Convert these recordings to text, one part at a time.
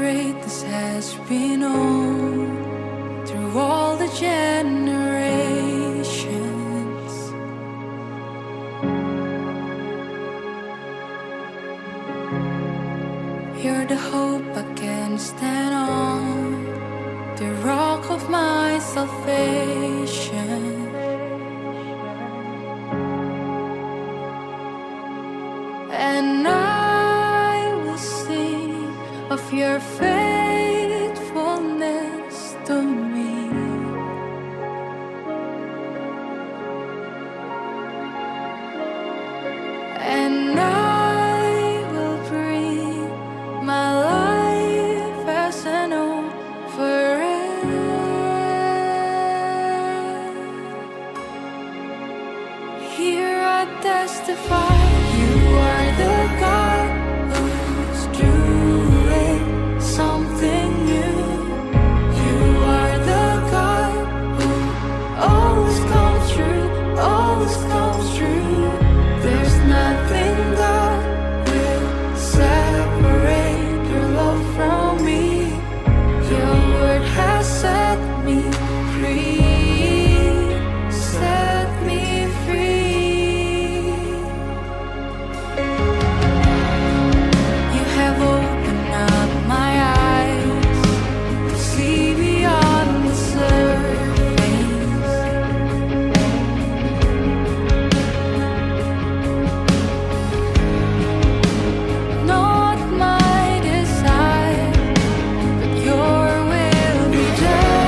greatness has been known through all the generations. You're the hope I can stand on, the rock of my salvation. And I will sing of your faithfulness to me. And I will bring my life as an offering. Here I testify, you are the God who's doing something new. You are the God who always comes through, always comes through. There's nothing that will separate your love from me. Your word has set me free, set me free. You have opened up my eyes to see beyond the surface. Not my desire, but your will be done.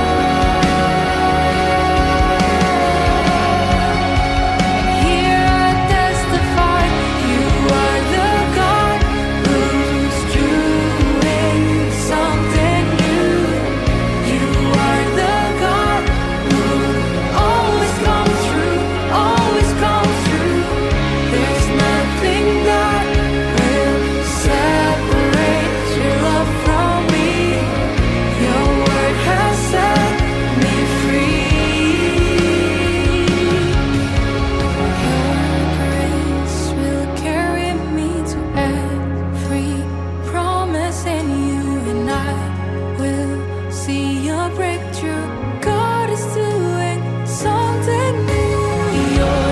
Here I testify, you are the God who's doing something new. You are the God who always comes through, always comes through. There's nothing that will separate your love from me. Your word has set me free. Your grace will carry me to every promise in you, and I will see your breakthrough. God is doing something new. Your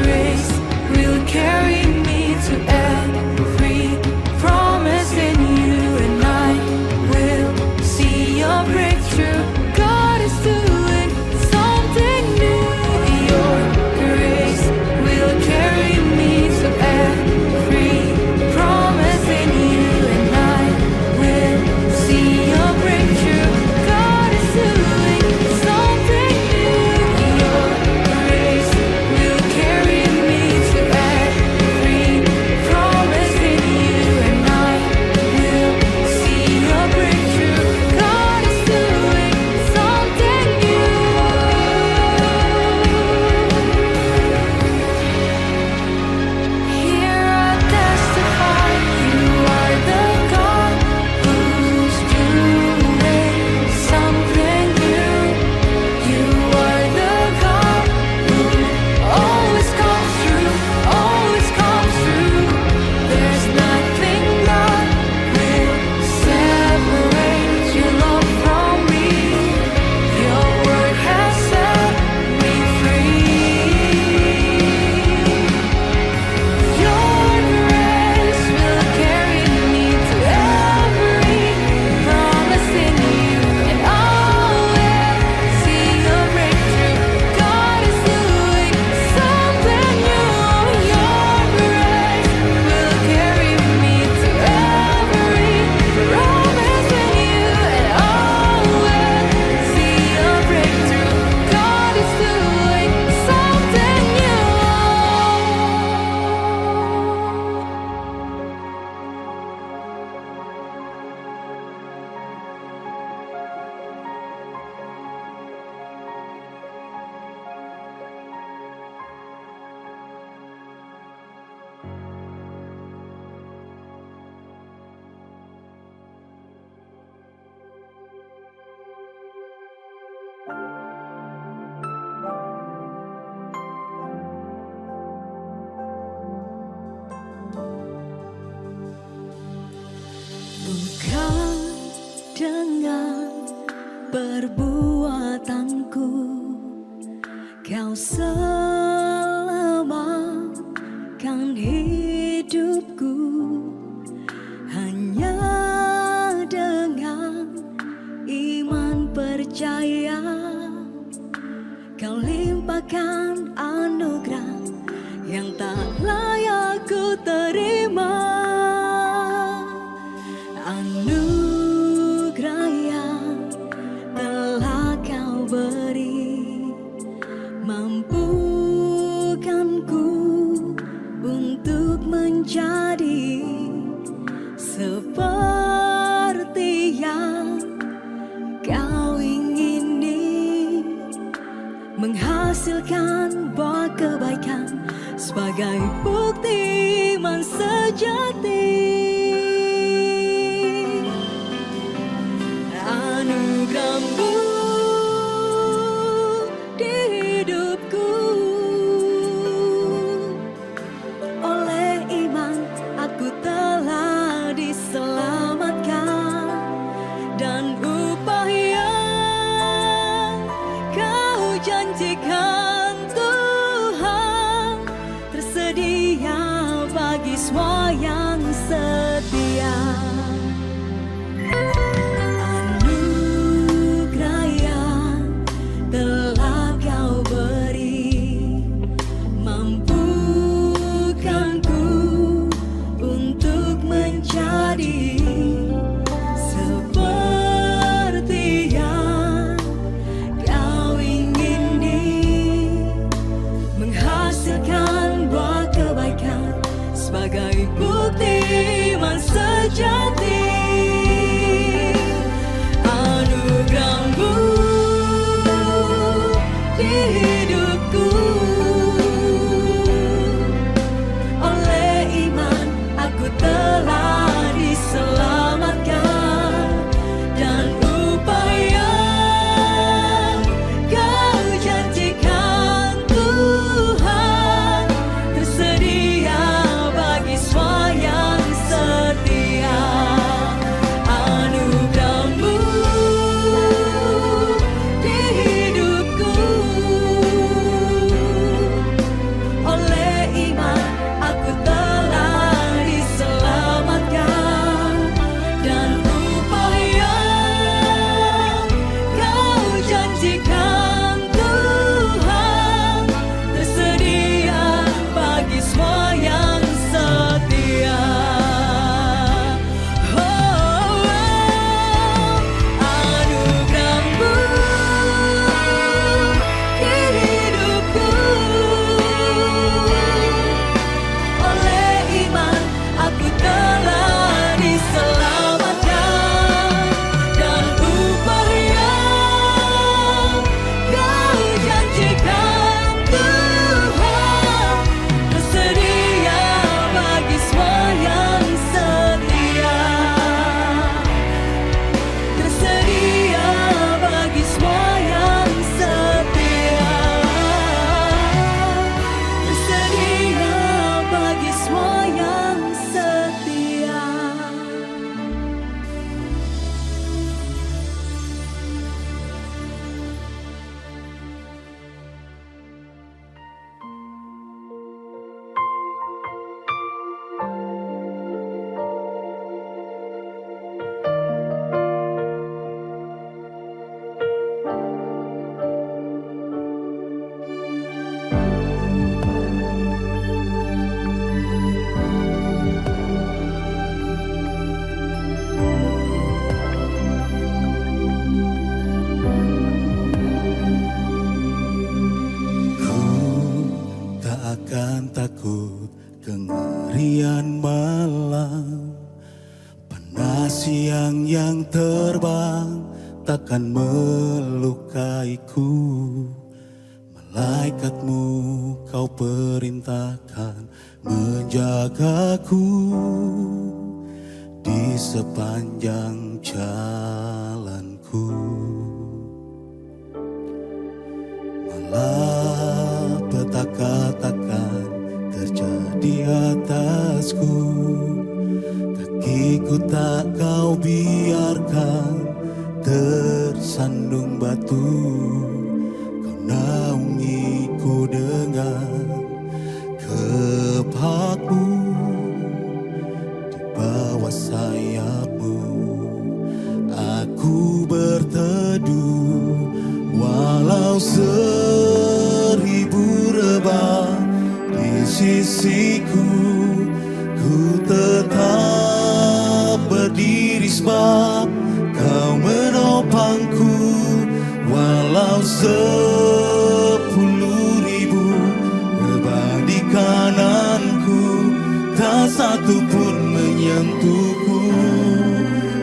grace will carry me to every promise in you, and I will see your breakthrough. God is doing something new. Your grace will carry me to every promise in you, and I will see your breakthrough. God is doing something new. Your grace will carry me to every promise in you, and I will see your breakthrough. God is doing something new. Here I testify, you are the God who's doing something new. You are the God who always comes through, always comes through. There's nothing that will separate your love from me. Your word has set me free. Your grace will carry me to every promise in you, and I will see your breakthrough. God is doing something new. Your grace will carry me to every promise in you, and I will see your breakthrough. God is doing something new. dengan perbuatanku, Kau selamatkan hidupku. Hanya dengan iman percaya Kau limpahkan anugerah yang tak layak ku terima. Anugerah yang telah Kau beri mampukanku untuk menjadi seperti yang Kau ingini, menghasilkan buah kebaikan sebagai bukti iman sejati. Anugerah-Mu di hidupku, oleh iman aku telah diselamatkan, dan upah yang Kau janjikan Tuhan tersedia bagi semua yang setia. Anugerah yang telah Kau beri mampukanku untuk menjadi seperti yang Kau ingini, menghasilkan buah kebaikan sebagai bukti iman sejati. Anugerah-Mu di hidupku, oleh iman aku telah diselamatkan, dan upah yang Kau janjikan Tuhan tersedia bagi semua yang setia. Anugerah-Mu di hidupku, oleh iman aku telah diselamatkan, dan upah yang Kau janjikan Tuhan tersedia bagi semua yang setia. Anugerah-Mu di hidupku, oleh iman aku telah diselamatkan, dan upah yang Kau janjikan Tuhan tersedia bagi semua yang setia. Tersedia bagi semua yang setia. Tersedia bagi semua yang setia. Ku tak akan takut kengerian malam, panas siang yang terbang takkan melukaiku. Malaikat-Mu Kau perintahkan menjagaku di sepanjang jalanku. Malapetaka takkan terjadi atasku, kakiku tak Kau biarkan menyentuh, kau naungiku dengan kepaku. Di bawah sayapmu aku berteduh, walau seribu rebah di sisiku, ku tetap berdiri sebab kau menopangku. Walau 10.000 rebah di kananku, tak satu pun menyentuhku,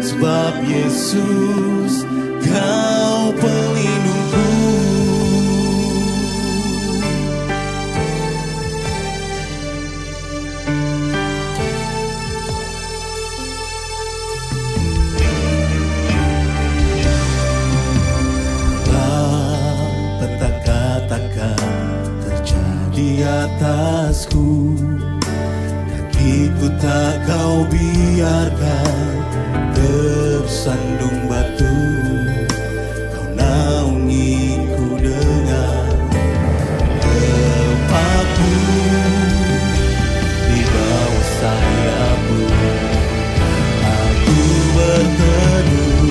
sebab Yesus kau pelindungku. Petaka-petaka terjadi atasku, kakiku tak kau biarkan tersandung batu. Kau naungiku dengan kepaku, di bawah sayapmu aku berteduh,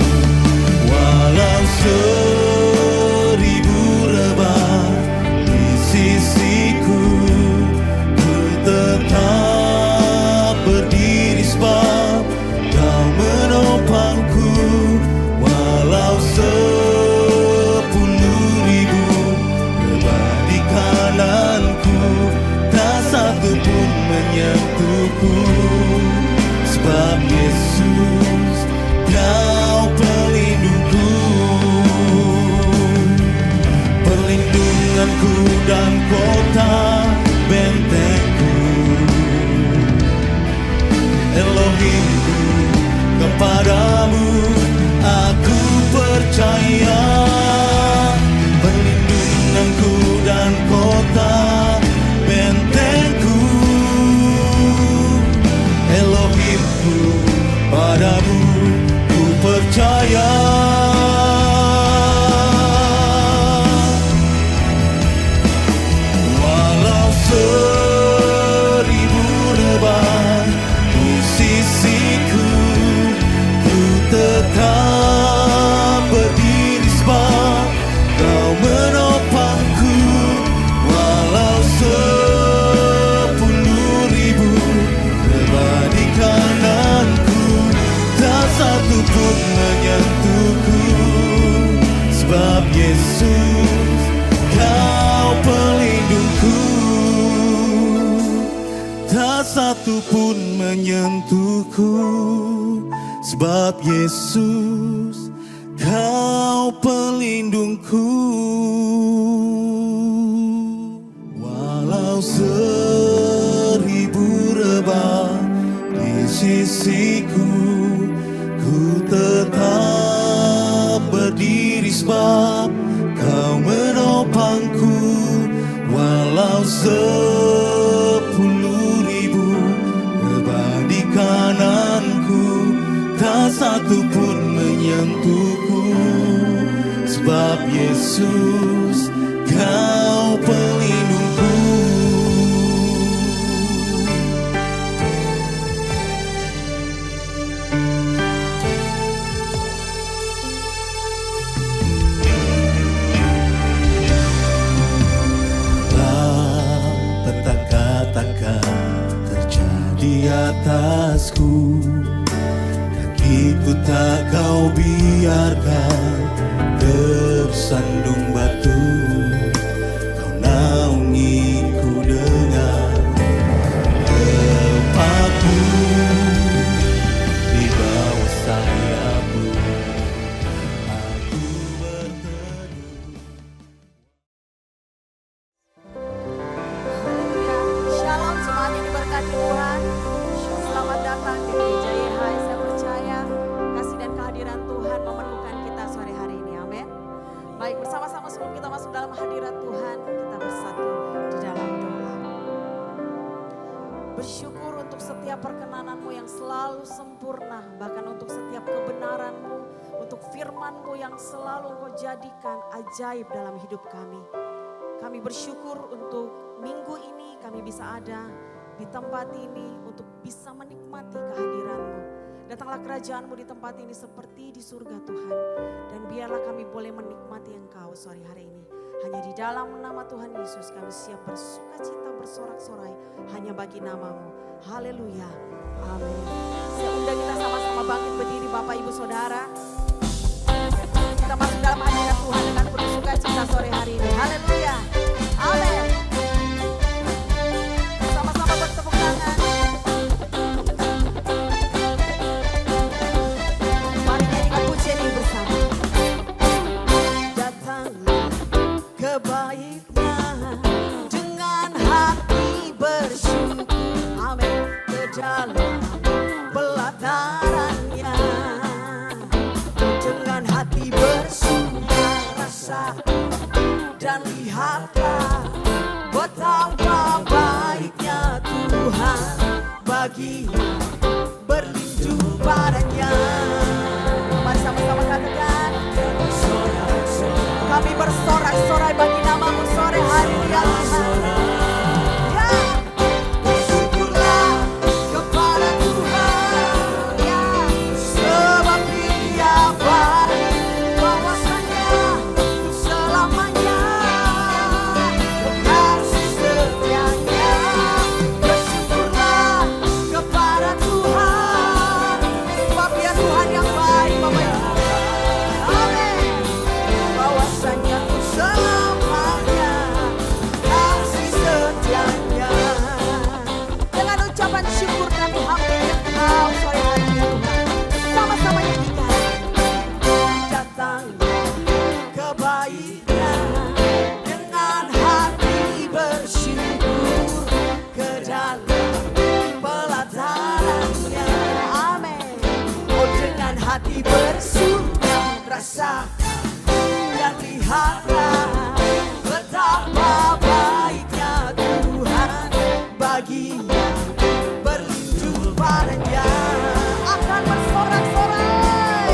walau seribu rebah di sisiku, ku tetap berdiri sebab kau menopangku. Walau 10.000 rebah di kananku, tak satu pun menyentuhku, sebab Yesus kau pelindungku. Perlindunganku dan kota bentengku, Elohimku, kepadamu aku percaya. Perlindunganku dan kota bentengku, Elohimku, padamu ku percaya. Walau 1000 rebah di sisiku, ku tetap berdiri sebab kau menopangku. Walau 10.000 rebah di kananku, tak satu pun menyentuhku, sebab Yesus kau pelindungku. Tak satu pun menyentuhku, sebab Yesus kau pelindungku. Walau 1000 rebah di sisiku, ku tetap berdiri sebab kau menopangku. Walau 10.000 rebah di kananku, tak satu pun menyentuhku, sebab Yesus kau pelindungku. Petaka-petaka terjadi atasku, kakiku tak kau biarkan tersandung batu. Kau naungiku dengan kepaku, di bawah sayapmu aku berteduh. Shalom semuanya diberkati Tuhan. Selamat datang di Gereja YHI. Saya percaya kasih dan kehadiran Tuhan memenuhkan kita sore hari ini. Amin. Baik, bersama-sama sebelum kita masuk dalam hadirat Tuhan, kita bersatu di dalam doa. Bersyukur untuk setiap perkenananmu yang selalu sempurna, bahkan untuk setiap kebenaranmu, untuk firman-Mu yang selalu Engkau jadikan ajaib dalam hidup kami. Kami bersyukur untuk minggu ini kami bisa ada di tempat ini untuk bisa menikmati kehadiran-Mu. Datanglah kerajaan-Mu di tempat ini seperti di surga Tuhan. Dan biarlah kami boleh menikmati Engkau sore hari ini. Hanya di dalam nama Tuhan Yesus kami siap bersukacita bersorak-sorai hanya bagi nama-Mu. Haleluya. Amin. Saya undang kita sama-sama bangkit berdiri Bapak Ibu Saudara. Kita masuk dalam hadirat Tuhan dengan penuh sukacita sore hari ini. Haleluya. Amin. Sama-sama bertepuk tangan. Mari nyanyikan pujian ini bersama. Datanglah kebaiknya dengan hati bersyukur. Amin. Ke dalam pelatarannya dengan hati bersuka rasa dan lihatlah betapa baiknya Tuhan bagi berlindung padanya. Mari sama-sama katakan, kami bersorak-sorai bagi nama-Mu sore hari ini ya Tuhan. Ya, bersyukurlah kepada Tuhan, ya, sebab Dia baik, bahwasanya selamanya kasih setianya. Bersyukurlah kepada Tuhan, sebab Dia Tuhan yang baik, Bapak Ibu. Amin. Bahwasanya selamanya kasih setianya. Dengan ucapan syukur kami hampir Engkau sore hari ini Tuhan. Sama-sama nyanyikan. Datanglah kebaikan dengan hati bersyukur ke dalam pelatarannya. Amin. Oh, dengan hati bersuka rasa dan lihatlah betapa baiknya Tuhan baginya berlindung padanya. Akan bersorak-sorai.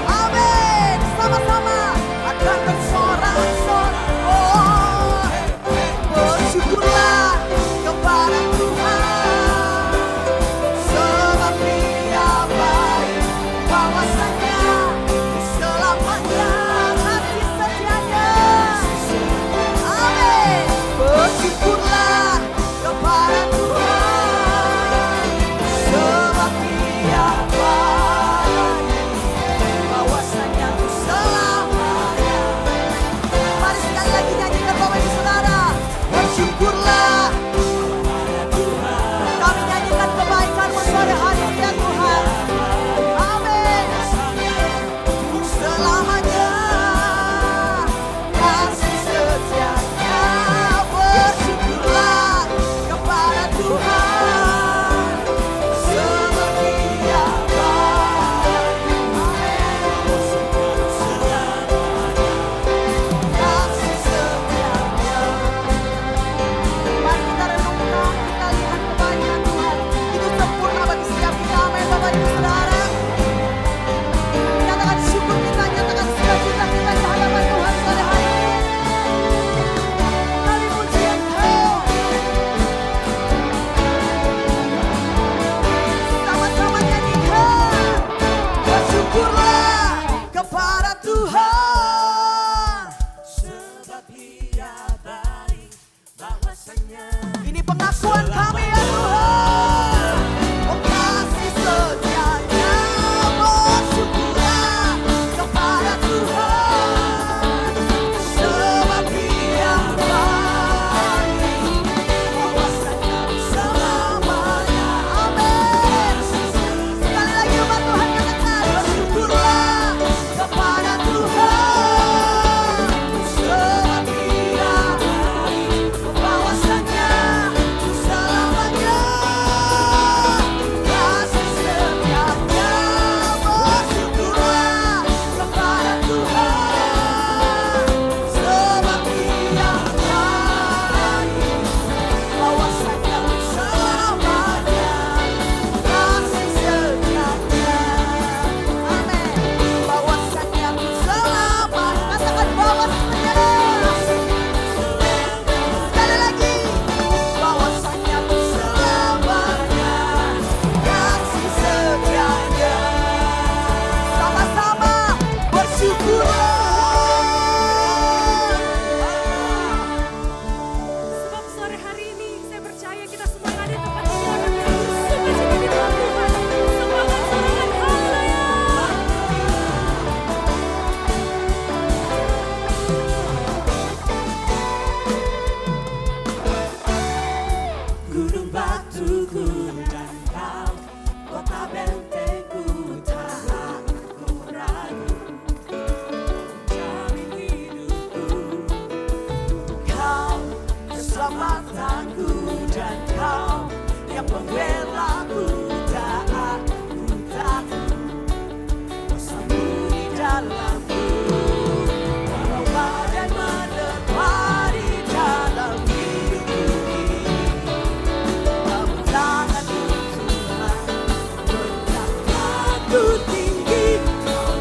Amin. Sama-sama akan bersorak-sorai. Oh, bersyukurlah kepada Tuhan, sebab Dia baik, bahwasanya selamanya kasih setianya. Amin. Bersyukurlah kepada Tuhan, sebab Dia baik, bahwasanya selamanya. Mari sekali lagi nyanyikan Bapak Ibu Saudara. Bersyukurlah. Kami nyanyikan kebaikan-Mu sore hari ini ya Tuhan. Amin. Selamanya kasih setianya. Bersyukurlah kepada Tuhan, sebab Dia baik. Kasih setianya. Mari kita renungkan, kita lihat kebaikan Tuhan. Itu sempurna bagi setiap kita. Amin Bapak Ibu Saudara. Nyatakan syukur kita, nyatakan sukacita kita di hadapan Tuhan sore hari ini. Kami puji Engkau. Sama-sama nyanyikan. Bersyukurlah kepada Tuhan, sebab Dia baik, bahwasanya. Ini pengakuan kami ya Tuhan. Oh, kasih setianya. Bersyukurlah kepada Tuhan, sebab Dia baik, bahwasanya selamanya. Amin. Sekali lagi umat Tuhan katakan, bersyukurlah kepada Tuhan, sebab Dia baik, bahwasanya selamanya. keselamatanku dan Kau yang membelaku. Tak aku takut, bersamamu di dalamku. Walau badai menerpa di dalam hidupku ini, namun tanganmu Tuhan berkataku tinggi.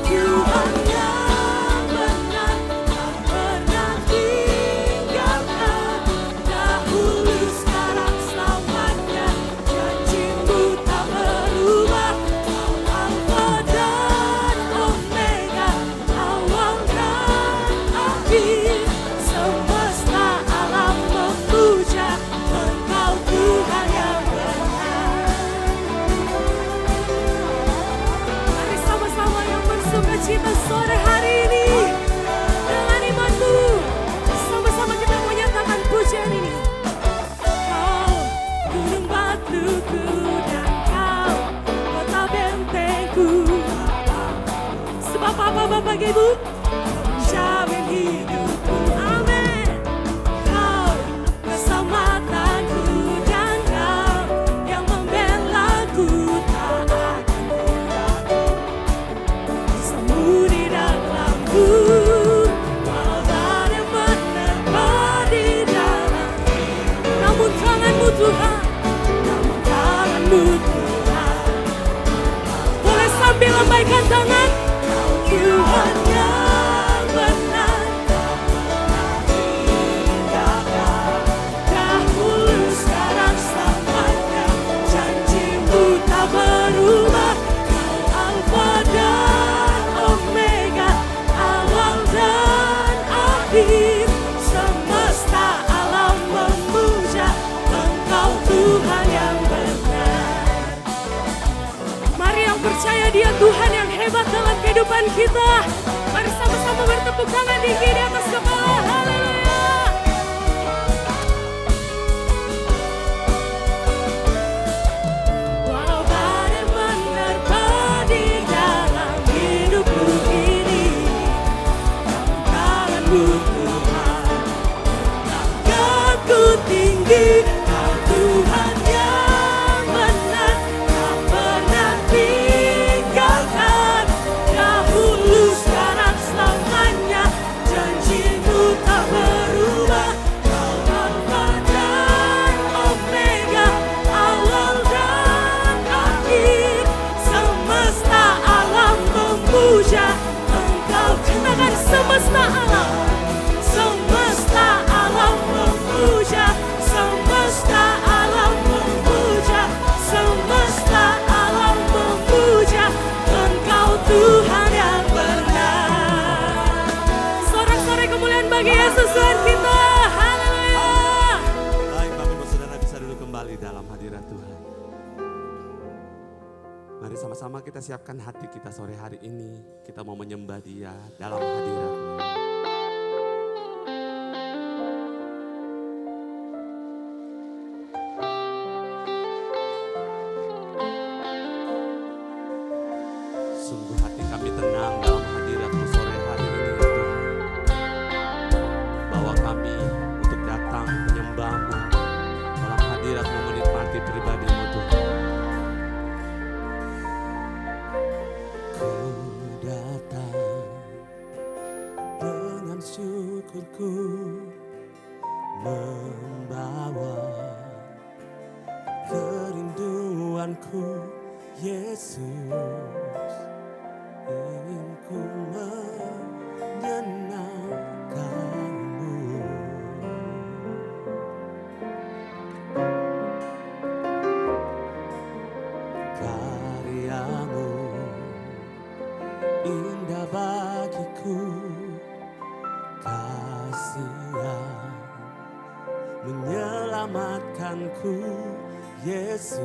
Tuhan yang benar, tak pernah tinggalkan. Dahulu, sekarang, selamanya, janji-Mu tak berubah. Kau Alfa dan Omega, awal dan akhir. Semesta alam memuja Engkau Tuhan yang benar. Mari sama-sama yang bersukacita sore hari ini dengan imanmu, sama-sama kita menyatakan pujian ini. Kau gunung batuku dan Kau kota bentengku. Sebab apa Bapak Ibu? Menjamin hidupku. Amin. Kau keselamatanku dan Kau yang membelaku. Tak akan takut, bersamamu di dalamku. Walau badai menerpa di dalam, namun tanganmu Tuhan, namun tanganmu Tuhan. Boleh sambil lambaikan tangan. Tuhan yang benar, dahulu, sekarang, selamanya, janji-Mu tak berubah. Kau Alfa dan Omega, awal dan akhir. Semesta alam memuja Engkau Tuhan yang benar. Mari yang percaya Dia Tuhan yang hebat dalam kehidupan kita. Mari sama-sama bertepuk tangan tinggi di atas kepala. Haleluya. Walau badai menerpa di dalam hidupku ini, namun tanganmu Tuhan angkatku tinggi. Kau Tuhan yang benar, tak pernah tinggalkan. Dahulu, sekarang, selamanya, janji-Mu tak berubah. Kau Alfa dan Omega, awal dan akhir. Semesta alam memuja Engkau. Katakan semesta alam. Semesta alam memuja. Semesta alam memuja. Semesta alam memuja Engkau Tuhan yang benar. Sorak-sorai kemuliaan bagi Yesus Tuhan kita. Haleluya. Baik, Bapak Ibu Saudara bisa duduk kembali dalam hadirat Tuhan. Mari sama-sama kita siapkan hati kita sore hari ini. Kita mau menyembah Dia dalam hadirat-Nya. Sungguh hati kami tenang dalam hadirat-Mu sore hari ini ya Tuhan. Bawa kami untuk datang menyembah-Mu dalam hadirat-Mu, menikmati pribadi-Mu Tuhan. Ku datang dengan syukurku, membawa kerinduanku, Yesus. Ingin ku menyenangkan-Mu. Karya-Mu indah bagiku, kasih yang menyelamatkanku, Yesus.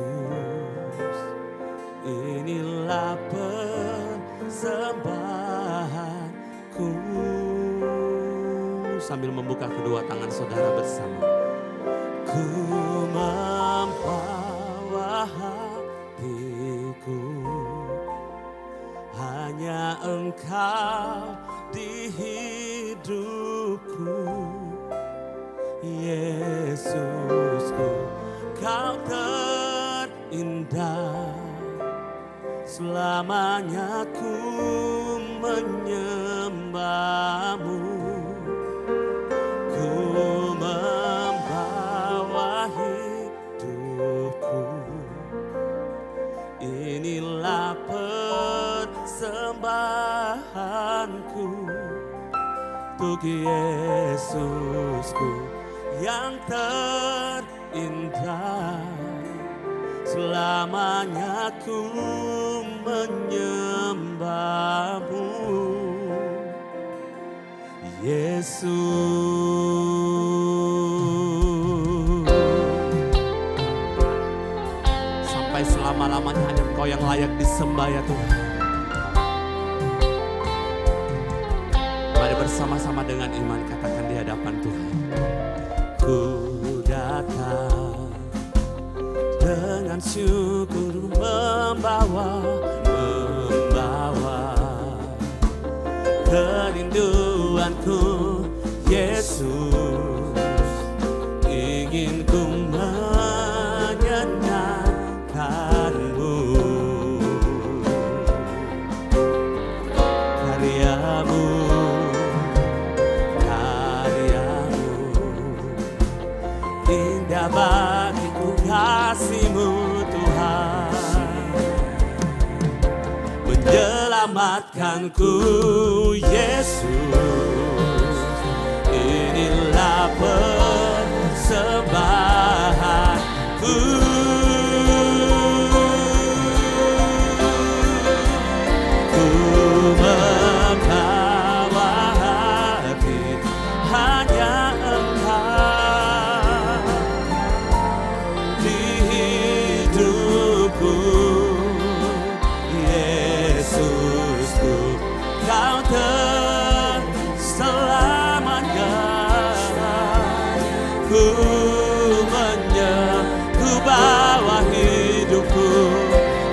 Inilah persembahanku. Sambil membuka kedua tangan saudara bersama. Ku membawa hatiku, hanya Engkau di hidupku, Yesus. Yesusku, Kau terindah. Selamanya ku menyembahmu, ku membawa hidupku. Inilah persembahanku untuk Yesusku yang terindah. Selamanya ku menyembahmu, Yesus. Sampai selama-lamanya hanya Engkau yang layak disembah ya Tuhan. Mari bersama-sama dengan iman katakan di hadapan Tuhan. Ku datang dengan syukur membawa kerinduanku, Yesus. Ingin ku menyenangkanmu, karyamu indah bagiku, kasih-Mu Tuhan menyelamatkanku, Yesus. Inilah persembahanku, ku membawa hati hanya Engkau di hidupku, Yesusku. Kau selamanya ku bawa hidupku,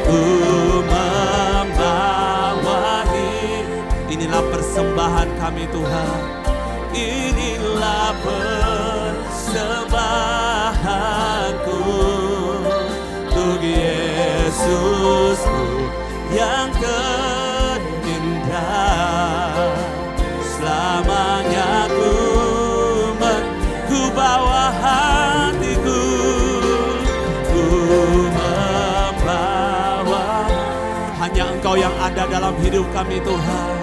ku membawa hidup. Inilah persembahan kami Tuhan, inilah persembahanku untuk Yesusku yang terindah. Selamanya ku bawa hatiku, ku membawa. Hanya Engkau yang ada dalam hidup kami Tuhan,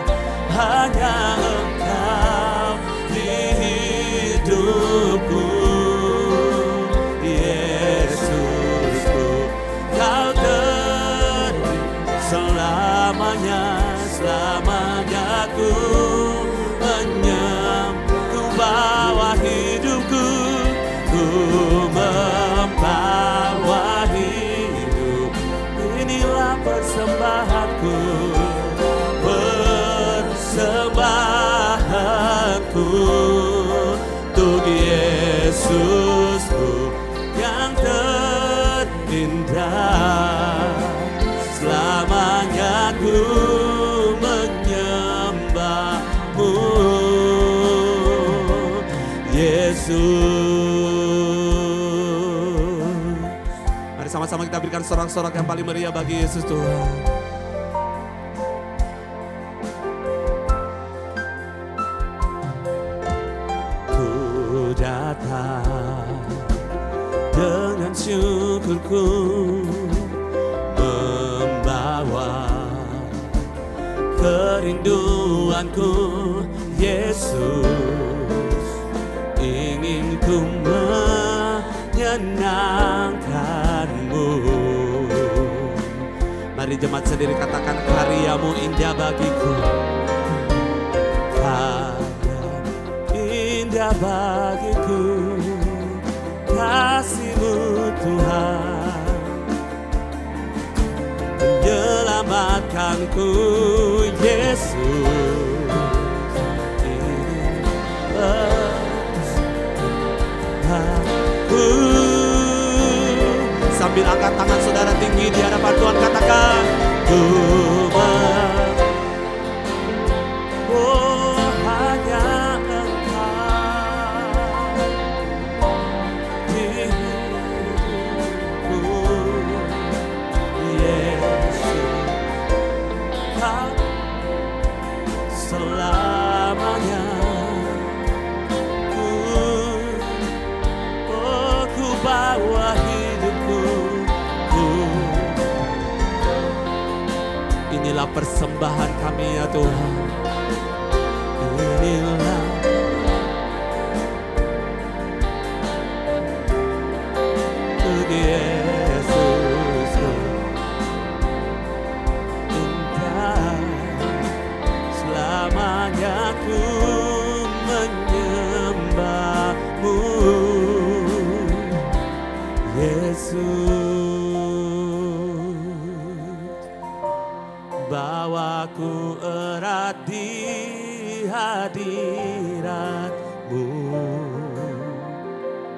hanya Engkau di hidupku, Yesusku. Kau selamanya ku bawa hidupku, ku membawa hidup. Inilah persembahanku, untuk Yesusku yang terindah. Selamanya ku menyembahmu, Yesus. Mari sama-sama kita berikan sorak-sorak yang paling meriah bagi Yesus Tuhan. Ku datang dengan syukurku membawa kerinduanku, Yesus. Ingin ku menyenangkanmu. Mari jemaat sendiri katakan, karyamu indah bagiku, karyamu indah bagiku, kasih-Mu Tuhan menyelamatkanku, Yesus. Sambil angkat tangan saudara tinggi di hadapan Tuhan, katakan, hanya Engkau inilah persembahan kami ya Tuhan. Inilah untuk Yesusku, Engkau selamanya ku menyembahmu, Yesus. Bawaku erat di hadirat-Mu.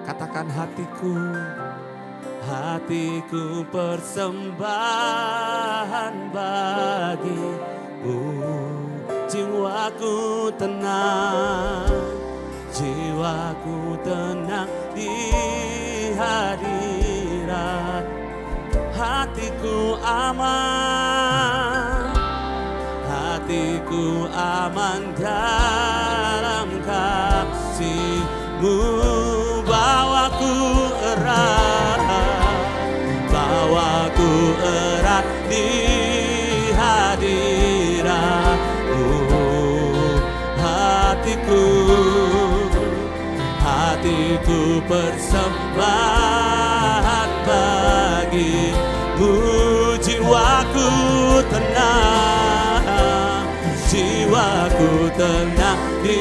Katakan hatiku persembahan bagi-Mu. Jiwaku tenang di hadirat. Hatiku aman dalam kasih-Mu. Bawaku erat di hadirat-Mu. Hatiku persembahan bagi-Mu. Jiwaku tenang di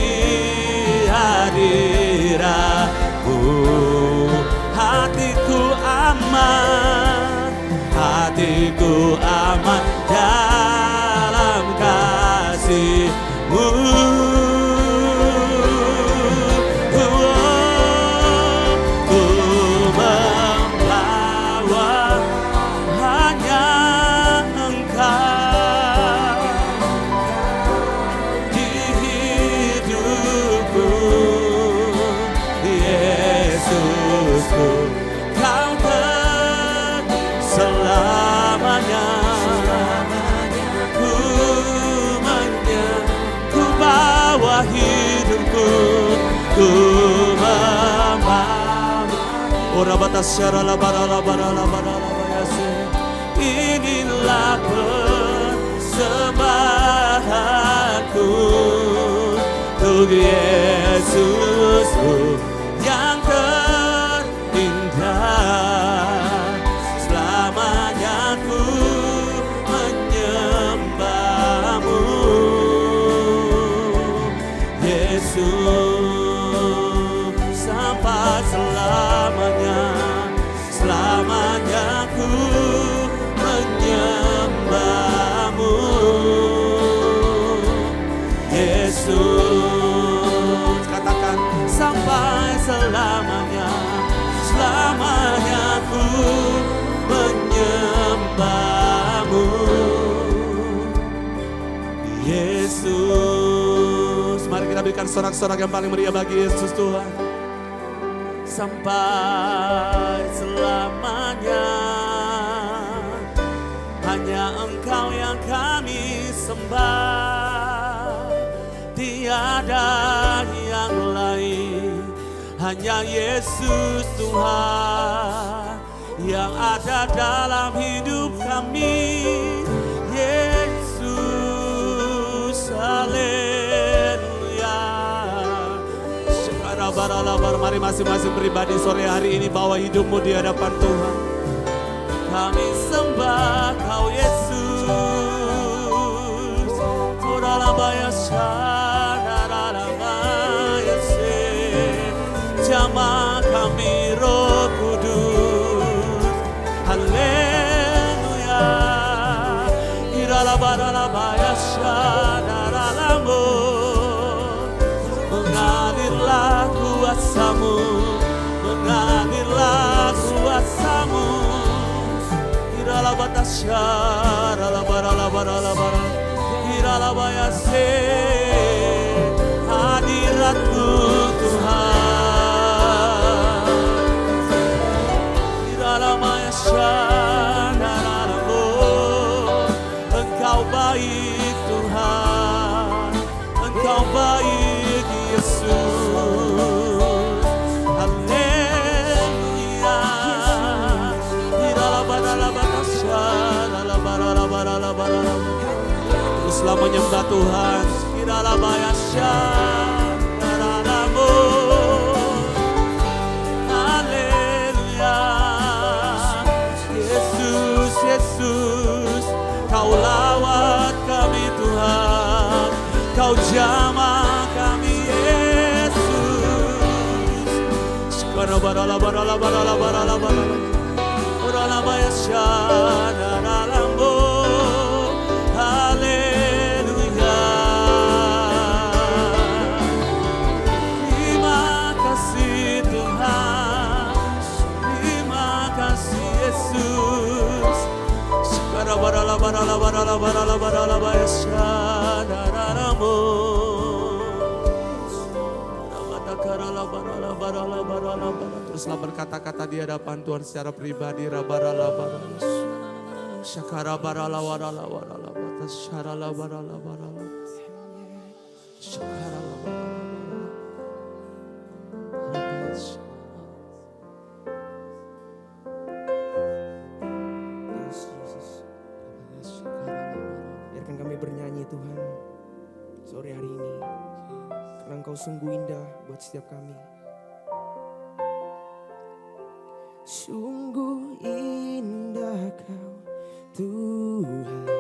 hadirat-Mu. Hatiku aman dalam kasih-Mu. Ku membawa hanya Engkau di hidupku, Yesusku. Kau selamanya ku bawa hidupku, ku membawa. Ora batasya la bara bayase. Inilah persembahanku untuk Yesusku yang terindah. Selamanya ku menyembahmu, Yesus. Sampai selamanya ku menyembahmu, Yesus. Katakan sampai selamanya ku menyembahmu, Yesus. Mari kita berikan sorak-sorak yang paling meriah bagi Yesus Tuhan. Sampai selamanya hanya Engkau yang kami sembah, tiada yang lain, hanya Yesus Tuhan yang ada dalam hidup kami. Yesus, haleluya. Mari masing-masing pribadi sore hari ini bawa hidupmu di hadapan Tuhan. Kami sembah Kau Yesus. Jamah kami Roh Kudus. Haleluya. Mengalirlah kuasa-Mu, mengalirlah kuasa-Mu. Hadirat-Mu Tuhan. Engkau baik Tuhan, Engkau baik Yesus. Haleluya. teruslah menyembah Tuhan. Kiralah bayasya, daralamu. Haleluya. Yesus, Yesus, Kau lawat kami Tuhan, Kau jamah kami Yesus. Sekarang barala barala barala barala barala barala bayasya, daralamu. Haleluya. Terima kasih Tuhan, terima kasih Yesus. Sekarang barala barala barala barala barala bayasya, daralamu. Teruslah berkata-kata di hadapan Tuhan secara pribadi. Rabarala barala syakara barala warala warala batas syarala barala barala syakara barala barala. Biarkan kami bernyanyi Tuhan sore hari ini, karena Engkau sungguh indah buat setiap kami. Sungguh indah Kau Tuhan,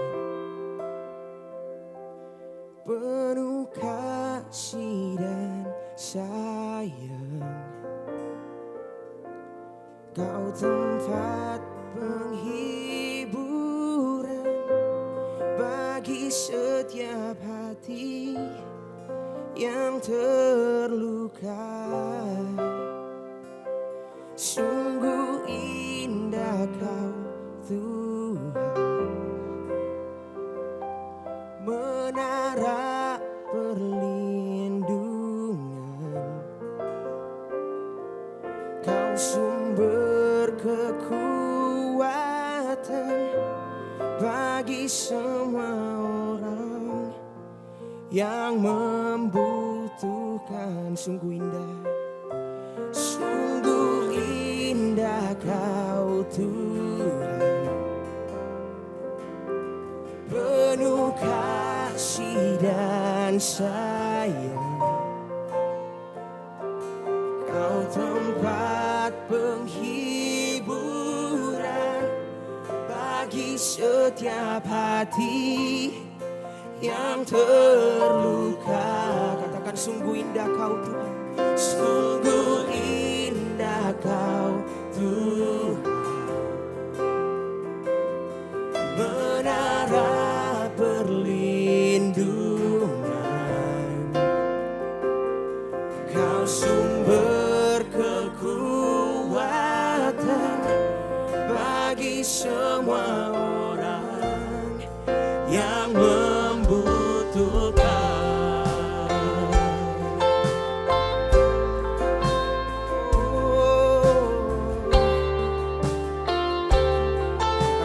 penuh kasih dan sayang. Kau tempat penghiburan bagi setiap hati yang terluka. Sungguh indah Kau Tuhan, menara perlindungan. Kau sumber kekuatan bagi semua orang yang membutuhkan. Sungguh indah, sungguh indah Kau Tuhan, penuh kasih dan sayang. Kau tempat penghiburan bagi setiap hati yang terluka. Katakan sungguh indah Kau Tuhan, sungguh indah Kau Tuhan, menara perlindungan. Kau sumber kekuatan bagi semua orang yang membutuhkan.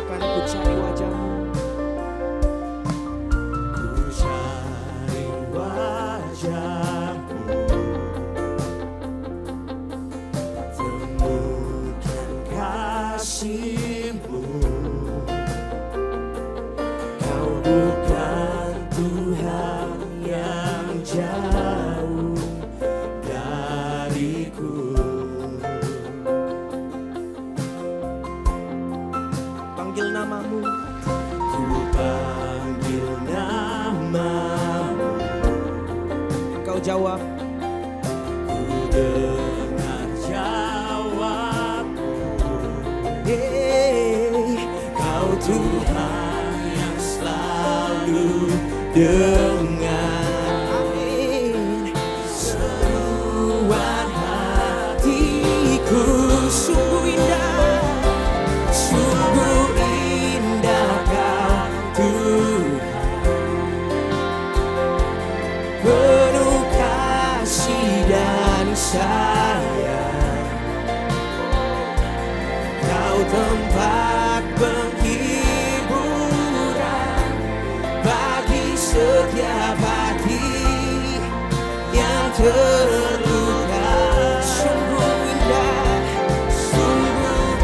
Akan ku cari wajah-Mu, Ku cari wajah-Mu, temukan kasih-Mu. Kau bukan Tuhan yang jauh dariku. panggil nama-Mu, Ku panggil namamu, Engkau jawab. ku dengar jawabmu. Kau Tuhan yang selalu dengar. Amin. Seruan hatiku. Sungguh indah, Sungguh indah Kau Tuhan, penuh kasih dan sayang. Kau tempat penghiburan bagi setiap hati yang terluka. Sungguh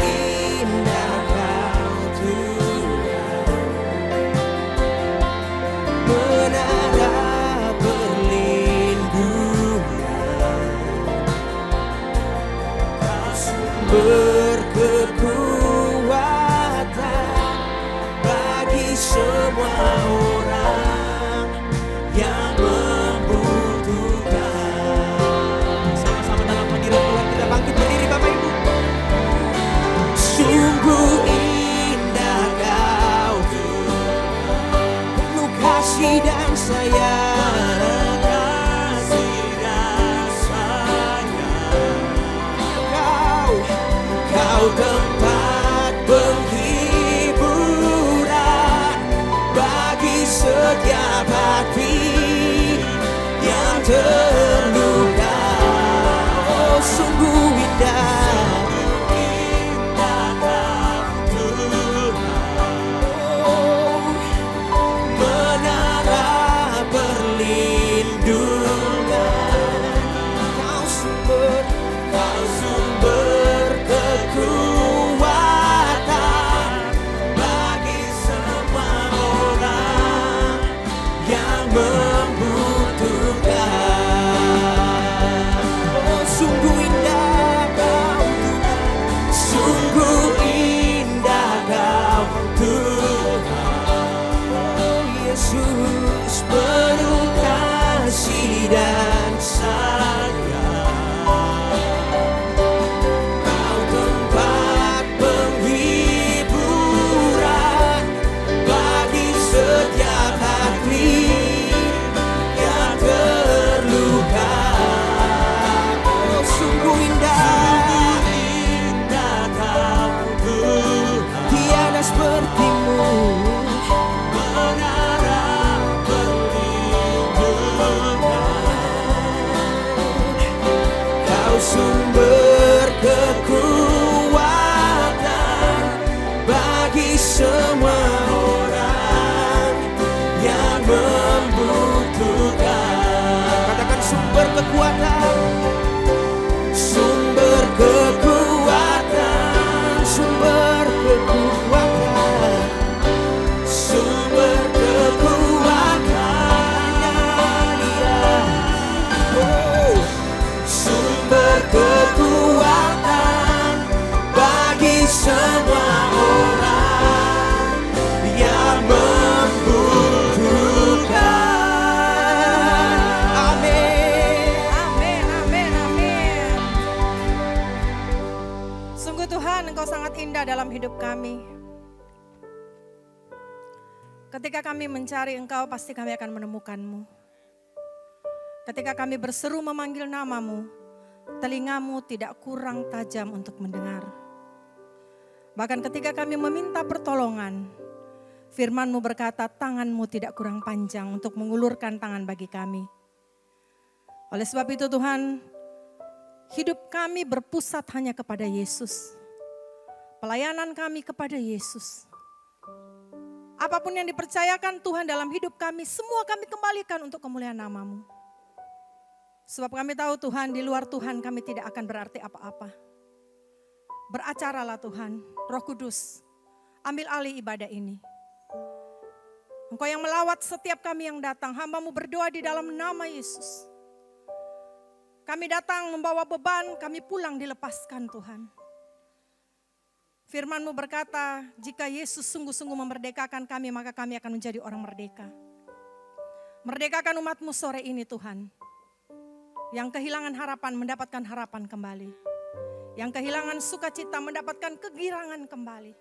indah Kau Tuhan, sumber kekuatan bagi semua orang yang membutuhkan. Sama-sama dalam hadirat Tuhan kita bangkit berdiri Bapak Ibu. Sungguh indah Kau Tuhan, penuh kasih dan sayang. Kau tempat penghiburan bagi setiap hati yang terluka. Oh, sungguh indah, oh, menara perlindungan. Kau sumber kekuatan bagi semua orang yang membutuhkan. Oh, sungguh indah Kau Tuhan, sungguh indah Kau Tuhan. Oh, Yesus penuh kasih dan sayang. Sumber kekuatan bagi semua orang yang membutuhkan. Katakan sumber kekuatan, sumber kekuatan, sumber kekuatan, sumber kekuatan, Dia. Oh, sumber kekuatan bagi semua orang yang membutuhkan. Amin. Amin, amin, amin. Sungguh Tuhan, Engkau sangat indah dalam hidup kami. Ketika kami mencari Engkau, pasti kami akan menemukan-Mu. Ketika kami berseru memanggil nama-Mu, telinga-Mu tidak kurang tajam untuk mendengar. Bahkan ketika kami meminta pertolongan, firman-Mu berkata, tangan-Mu tidak kurang panjang untuk mengulurkan tangan bagi kami. Oleh sebab itu Tuhan, hidup kami berpusat hanya kepada Yesus. Pelayanan kami kepada Yesus. Apapun yang dipercayakan Tuhan dalam hidup kami, semua kami kembalikan untuk kemuliaan nama-Mu. Sebab kami tahu Tuhan, di luar Tuhan kami tidak akan berarti apa-apa. Beracaralah Tuhan, Roh Kudus, ambil alih ibadah ini. Engkau yang melawat setiap kami yang datang, hamba-Mu berdoa di dalam nama Yesus. Kami datang membawa beban, kami pulang dilepaskan Tuhan. Firman-Mu berkata, jika Yesus sungguh-sungguh memerdekakan kami, maka kami akan menjadi orang merdeka. Merdekakan umat-Mu sore ini Tuhan. Yang kehilangan harapan mendapatkan harapan kembali. Yang kehilangan sukacita mendapatkan kegirangan kembali.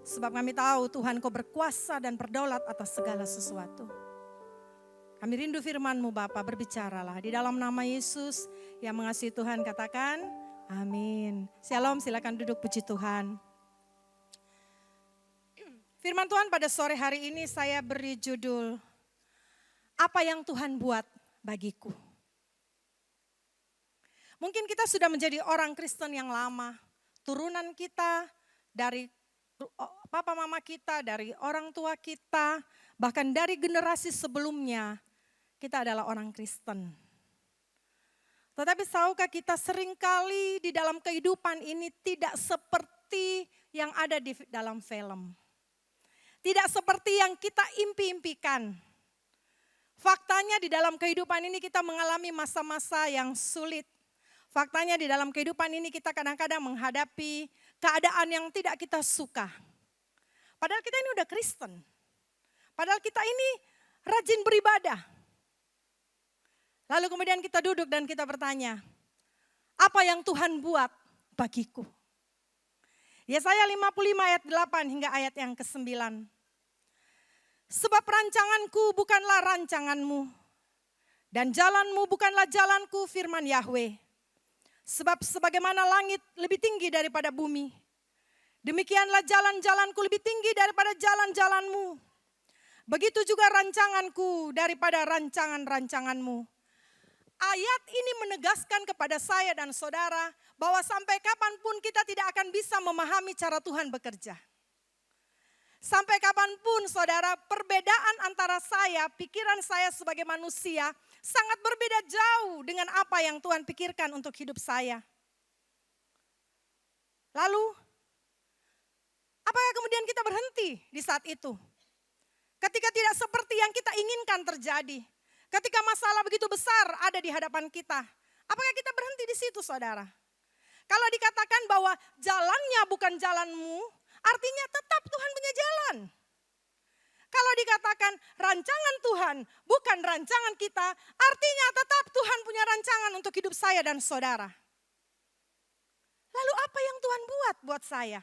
Sebab kami tahu Tuhan Kau berkuasa dan berdaulat atas segala sesuatu. Kami rindu firman-Mu Bapa, berbicaralah. Di dalam nama Yesus yang mengasihi Tuhan katakan amin. Shalom, silakan duduk, puji Tuhan. Firman Tuhan pada sore hari ini saya beri judul, apa yang Tuhan buat bagiku. Mungkin kita sudah menjadi orang Kristen yang lama. Turunan kita dari papa mama kita, dari orang tua kita, bahkan dari generasi sebelumnya, kita adalah orang Kristen. Tetapi tahukah kita seringkali di dalam kehidupan ini tidak seperti yang ada di dalam film. Tidak seperti yang kita impi-impikan. Faktanya di dalam kehidupan ini kita mengalami masa-masa yang sulit. Faktanya di dalam kehidupan ini kita kadang-kadang menghadapi keadaan yang tidak kita suka. Padahal kita ini udah Kristen. Padahal kita ini rajin beribadah. Lalu kemudian kita duduk dan kita bertanya, apa yang Tuhan buat bagiku? Yesaya 55 ayat 8 hingga ayat yang ke-9. Sebab rancanganku bukanlah rancanganmu, dan jalanmu bukanlah jalanku, firman Yahweh. Sebab sebagaimana langit lebih tinggi daripada bumi, demikianlah jalan-jalanku lebih tinggi daripada jalan-jalanmu. Begitu juga rancanganku daripada rancangan-rancanganmu. Ayat ini menegaskan kepada saya dan saudara bahwa sampai kapanpun kita tidak akan bisa memahami cara Tuhan bekerja. Sampai kapanpun saudara, perbedaan antara saya, pikiran saya sebagai manusia sangat berbeda jauh dengan apa yang Tuhan pikirkan untuk hidup saya. Lalu, apakah kemudian kita berhenti di saat itu? Ketika tidak seperti yang kita inginkan terjadi. Ketika masalah begitu besar ada di hadapan kita. Apakah kita berhenti di situ saudara? Kalau dikatakan bahwa jalannya bukan jalanmu, artinya tetap Tuhan punya jalan. Kalau dikatakan rancangan Tuhan bukan rancangan kita, artinya tetap Tuhan punya rancangan untuk hidup saya dan saudara. Lalu apa yang Tuhan buat saya?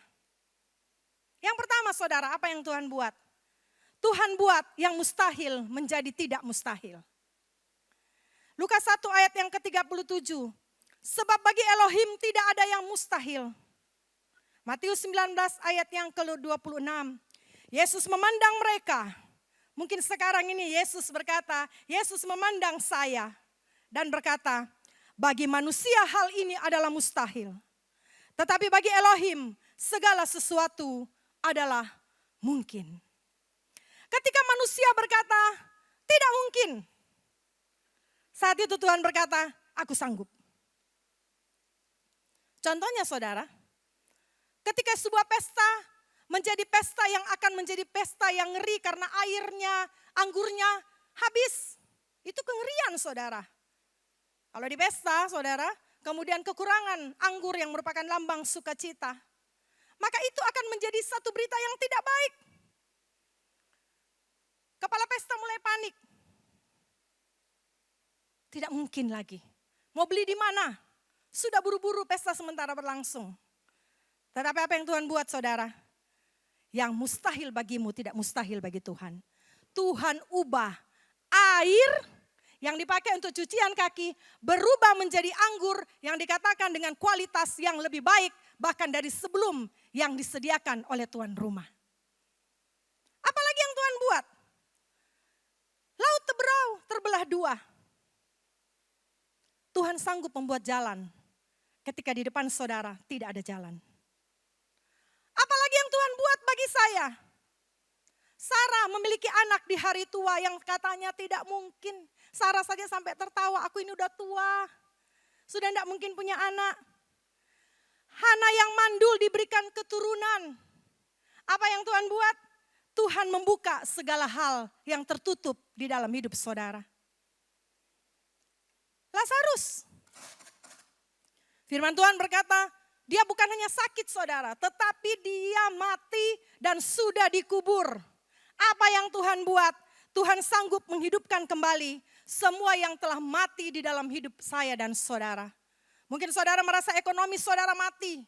Yang pertama saudara, apa yang Tuhan buat? Tuhan buat yang mustahil menjadi tidak mustahil. Lukas 1 ayat yang ke-37. Sebab bagi Elohim tidak ada yang mustahil. Matius 19 ayat yang ke-26. Yesus memandang mereka. Mungkin sekarang ini Yesus berkata, Yesus memandang saya dan berkata, bagi manusia hal ini adalah mustahil. Tetapi bagi Elohim segala sesuatu adalah mungkin. Ketika manusia berkata, tidak mungkin. Saat itu Tuhan berkata, aku sanggup. Contohnya saudara, ketika sebuah pesta menjadi pesta yang akan menjadi pesta yang ngeri karena airnya, anggurnya habis. Itu kengerian saudara. Kalau di pesta saudara, kemudian kekurangan anggur yang merupakan lambang sukacita. Maka itu akan menjadi satu berita yang tidak baik. Kepala pesta mulai panik. Tidak mungkin lagi. Mau beli di mana? Sudah buru-buru pesta sementara berlangsung. Tetapi apa yang Tuhan buat saudara? Yang mustahil bagimu tidak mustahil bagi Tuhan. Tuhan ubah air yang dipakai untuk cucian kaki berubah menjadi anggur yang dikatakan dengan kualitas yang lebih baik bahkan dari sebelum yang disediakan oleh tuan rumah. Apalagi yang Tuhan buat? Laut Teberau terbelah dua. Tuhan sanggup membuat jalan ketika di depan saudara tidak ada jalan. Apalagi yang Tuhan buat bagi saya. Sarah memiliki anak di hari tua yang katanya tidak mungkin. Sarah saja sampai tertawa, aku ini udah tua. Sudah tidak mungkin punya anak. Hana yang mandul diberikan keturunan. Apa yang Tuhan buat? Tuhan membuka segala hal yang tertutup di dalam hidup saudara. Lazarus. Firman Tuhan berkata, dia bukan hanya sakit saudara, tetapi dia mati dan sudah dikubur. Apa yang Tuhan buat? Tuhan sanggup menghidupkan kembali semua yang telah mati di dalam hidup saya dan saudara. Mungkin saudara merasa ekonomi saudara mati.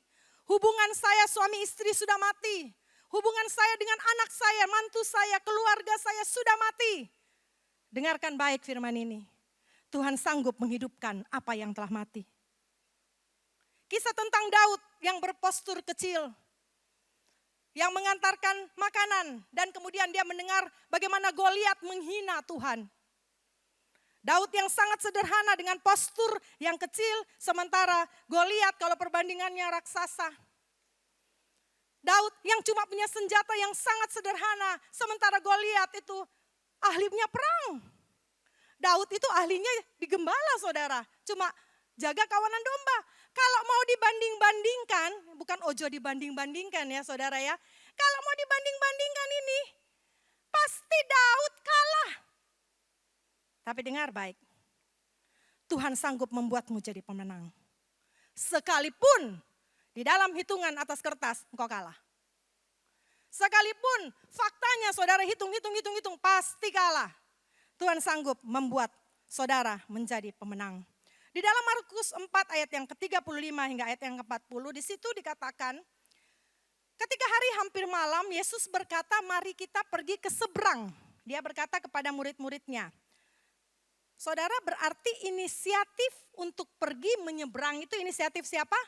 Hubungan saya suami istri sudah mati. Hubungan saya dengan anak saya, mantu saya, keluarga saya sudah mati. Dengarkan baik firman ini. Tuhan sanggup menghidupkan apa yang telah mati. Kisah tentang Daud yang berpostur kecil. Yang mengantarkan makanan dan kemudian dia mendengar bagaimana Goliat menghina Tuhan. Daud yang sangat sederhana dengan postur yang kecil, sementara Goliat kalau perbandingannya raksasa. Daud yang cuma punya senjata yang sangat sederhana, sementara Goliat itu ahlinya perang. Daud itu ahlinya di gembala saudara, cuma jaga kawanan domba. Kalau mau dibanding-bandingkan, bukan ojo dibanding-bandingkan ya saudara ya. Kalau mau dibanding-bandingkan ini, pasti Daud kalah. Tapi dengar baik, Tuhan sanggup membuatmu jadi pemenang. Sekalipun di dalam hitungan atas kertas engkau kalah. Sekalipun faktanya saudara hitung, pasti kalah. Tuhan sanggup membuat saudara menjadi pemenang. Di dalam Markus 4 ayat yang ke-35 hingga ayat yang ke-40, di situ dikatakan, ketika hari hampir malam, Yesus berkata, mari kita pergi ke seberang. Dia berkata kepada murid-muridnya. Saudara, berarti inisiatif untuk pergi menyeberang itu inisiatif siapa?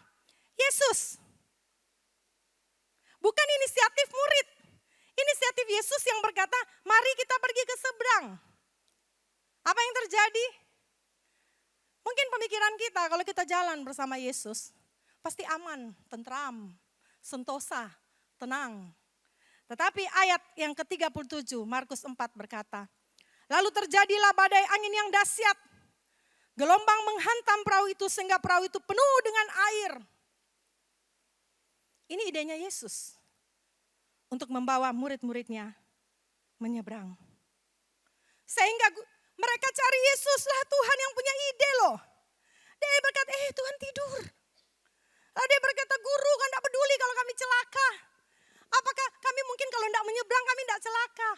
Yesus. Bukan inisiatif murid. Inisiatif Yesus yang berkata, mari kita pergi ke seberang. Apa yang terjadi? Mungkin pemikiran kita kalau kita jalan bersama Yesus, pasti aman, tentram, sentosa, tenang. Tetapi ayat yang ke-37 Markus 4 berkata, lalu terjadilah badai angin yang dahsyat. Gelombang menghantam perahu itu sehingga perahu itu penuh dengan air. Ini idenya Yesus untuk membawa murid-muridnya menyeberang. Sehingga mereka cari Yesus lah, Tuhan yang punya ide loh. Dia berkata, Tuhan tidur. Lalu dia berkata, guru kan tidak peduli kalau kami celaka. Apakah kami mungkin kalau tidak menyeberang kami tidak celaka.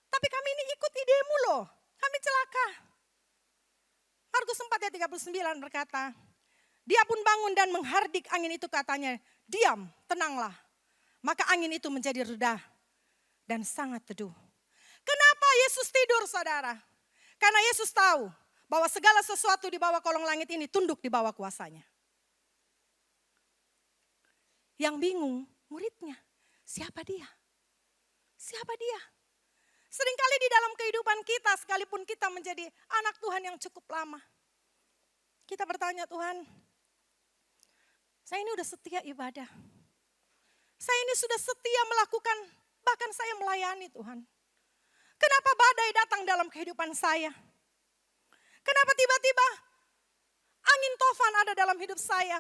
Tapi kami ini ikut idemu loh, kami celaka. Markus 4 ayat 39 berkata, dia pun bangun dan menghardik angin itu, katanya, diam, tenanglah. Maka angin itu menjadi reda dan sangat teduh. Kenapa Yesus tidur, saudara? Karena Yesus tahu bahwa segala sesuatu di bawah kolong langit ini tunduk di bawah kuasanya. Yang bingung muridnya, siapa dia? Siapa dia? Seringkali di dalam kehidupan kita, sekalipun kita menjadi anak Tuhan yang cukup lama, kita bertanya, Tuhan, saya ini udah setia ibadah. Saya ini sudah setia melakukan, bahkan saya melayani Tuhan. Kenapa badai datang dalam kehidupan saya? Kenapa tiba-tiba angin tofan ada dalam hidup saya?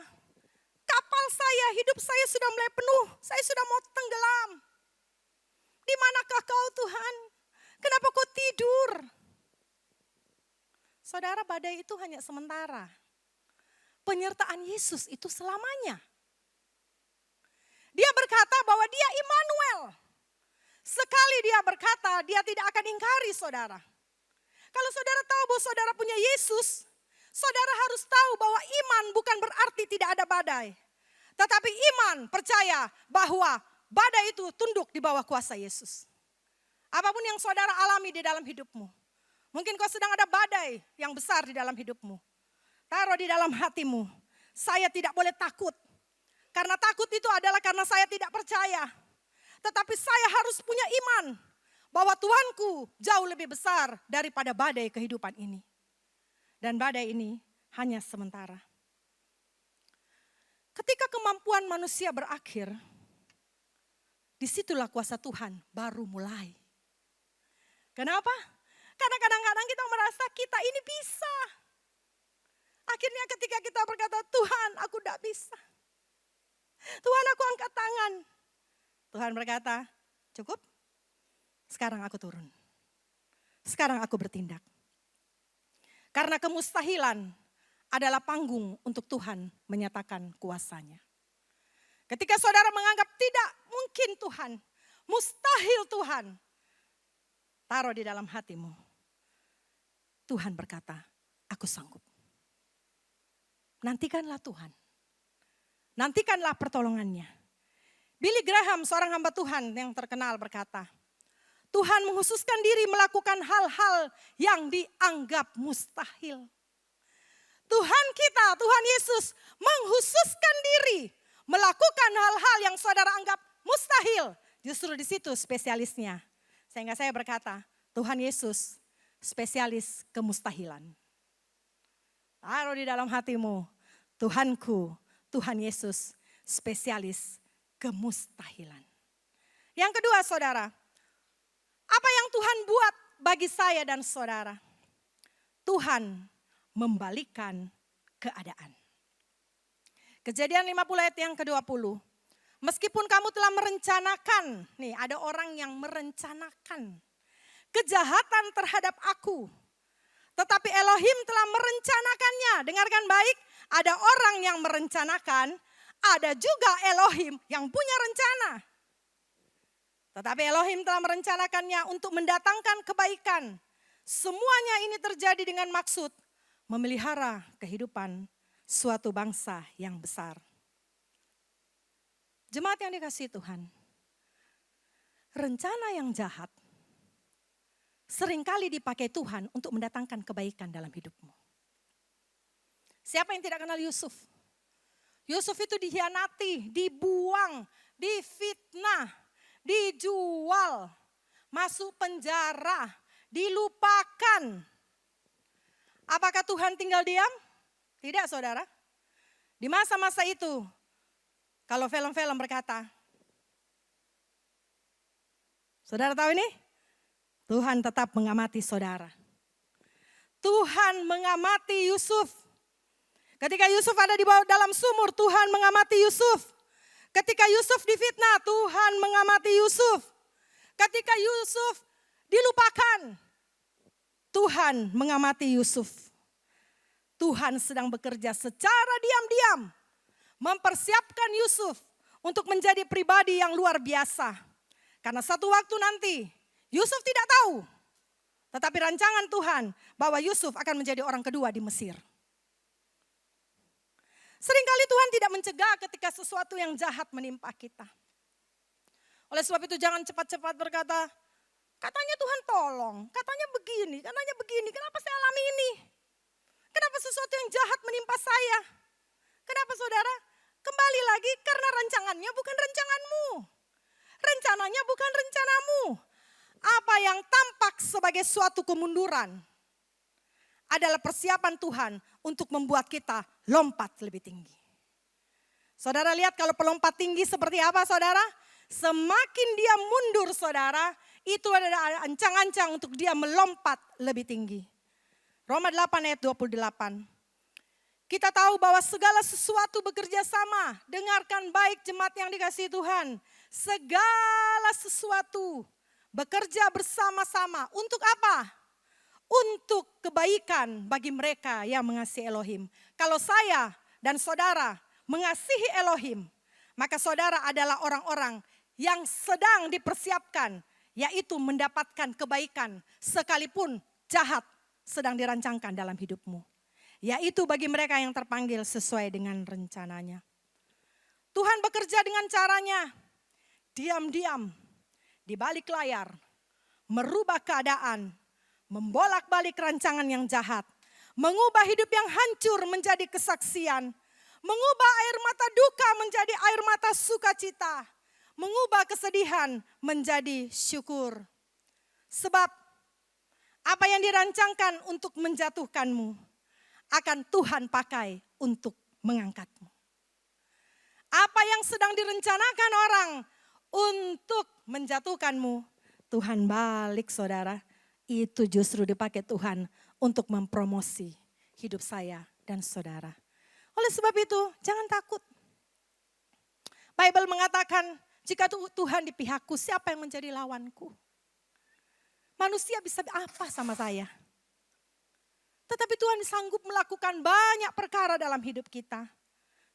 Kapal saya, hidup saya sudah mulai penuh, saya sudah mau tenggelam. Di manakah kau Tuhan? Kenapa kau tidur? Saudara, badai itu hanya sementara. Penyertaan Yesus itu selamanya. Dia berkata bahwa dia Immanuel. Sekali dia berkata, dia tidak akan ingkari saudara. Kalau saudara tahu bahwa saudara punya Yesus, saudara harus tahu bahwa iman bukan berarti tidak ada badai. Tetapi iman percaya bahwa badai itu tunduk di bawah kuasa Yesus. Apapun yang saudara alami di dalam hidupmu. Mungkin kau sedang ada badai yang besar di dalam hidupmu. Taruh di dalam hatimu, saya tidak boleh takut. Karena takut itu adalah karena saya tidak percaya. Tetapi saya harus punya iman bahwa Tuhanku jauh lebih besar daripada badai kehidupan ini. Dan badai ini hanya sementara. Ketika kemampuan manusia berakhir, disitulah kuasa Tuhan baru mulai. Kenapa? Karena kadang-kadang kita merasa kita ini bisa. Akhirnya ketika kita berkata, Tuhan aku tidak bisa. Tuhan aku angkat tangan. Tuhan berkata, cukup, sekarang aku turun. Sekarang aku bertindak. Karena kemustahilan adalah panggung untuk Tuhan menyatakan kuasanya. Ketika saudara menganggap tidak mungkin Tuhan, mustahil Tuhan, taruh di dalam hatimu. Tuhan berkata, aku sanggup. Nantikanlah Tuhan. Nantikanlah pertolongannya. Billy Graham, seorang hamba Tuhan yang terkenal berkata, Tuhan menghususkan diri melakukan hal-hal yang dianggap mustahil. Tuhan kita, Tuhan Yesus menghususkan diri melakukan hal-hal yang saudara anggap mustahil. Justru di situ spesialisnya. Sehingga saya berkata, Tuhan Yesus spesialis kemustahilan. Taruh di dalam hatimu, Tuhanku, Tuhan Yesus spesialis kemustahilan. Yang kedua saudara, apa yang Tuhan buat bagi saya dan saudara? Tuhan membalikkan keadaan. Kejadian 50 ayat yang ke-20. Meskipun kamu telah merencanakan, nih ada orang yang merencanakan kejahatan terhadap aku. Tetapi Elohim telah merencanakannya. Dengarkan baik, ada orang yang merencanakan, ada juga Elohim yang punya rencana. Tetapi Elohim telah merencanakannya untuk mendatangkan kebaikan. Semuanya ini terjadi dengan maksud memelihara kehidupan suatu bangsa yang besar. Jemaat yang dikasihi Tuhan, rencana yang jahat seringkali dipakai Tuhan untuk mendatangkan kebaikan dalam hidupmu. Siapa yang tidak kenal Yusuf? Yusuf itu dikhianati, dibuang, difitnah, dijual, masuk penjara, dilupakan. Apakah Tuhan tinggal diam? Tidak, saudara. Di masa-masa itu, kalau film-film berkata, saudara tahu ini? Tuhan tetap mengamati saudara. Tuhan mengamati Yusuf. Ketika Yusuf ada di bawah dalam sumur, Tuhan mengamati Yusuf. Ketika Yusuf difitnah, Tuhan mengamati Yusuf. Ketika Yusuf dilupakan, Tuhan mengamati Yusuf. Tuhan sedang bekerja secara diam-diam, mempersiapkan Yusuf untuk menjadi pribadi yang luar biasa. Karena satu waktu nanti, Yusuf tidak tahu, tetapi rancangan Tuhan bahwa Yusuf akan menjadi orang kedua di Mesir. Seringkali Tuhan tidak mencegah ketika sesuatu yang jahat menimpa kita. Oleh sebab itu jangan cepat-cepat berkata, katanya Tuhan tolong, katanya begini, kenapa saya alami ini? Kenapa sesuatu yang jahat menimpa saya? Kenapa saudara? Kembali lagi karena rancangannya bukan rancanganmu. Rencananya bukan rencanamu. Apa yang tampak sebagai suatu kemunduran adalah persiapan Tuhan untuk membuat kita lompat lebih tinggi. Saudara lihat kalau pelompat tinggi seperti apa saudara? Semakin dia mundur saudara, itu adalah ancang-ancang untuk dia melompat lebih tinggi. Roma 8 ayat 28. Kita tahu bahwa segala sesuatu bekerja sama. Dengarkan baik jemaat yang dikasihi Tuhan. Segala sesuatu bekerja bersama-sama. Untuk apa? Untuk kebaikan bagi mereka yang mengasihi Elohim. Kalau saya dan saudara mengasihi Elohim, maka saudara adalah orang-orang yang sedang dipersiapkan, yaitu mendapatkan kebaikan sekalipun jahat sedang dirancangkan dalam hidupmu. Yaitu bagi mereka yang terpanggil sesuai dengan rencananya. Tuhan bekerja dengan caranya, diam-diam, di balik layar, merubah keadaan, membolak-balik rancangan yang jahat, mengubah hidup yang hancur menjadi kesaksian, mengubah air mata duka menjadi air mata sukacita, mengubah kesedihan menjadi syukur. Sebab apa yang dirancangkan untuk menjatuhkanmu akan Tuhan pakai untuk mengangkatmu. Apa yang sedang direncanakan orang untuk menjatuhkanmu, Tuhan balik saudara, itu justru dipakai Tuhan untuk mempromosi hidup saya dan saudara. Oleh sebab itu jangan takut. Bible mengatakan jika Tuhan di pihakku siapa yang menjadi lawanku? Manusia bisa apa sama saya? Tetapi Tuhan sanggup melakukan banyak perkara dalam hidup kita.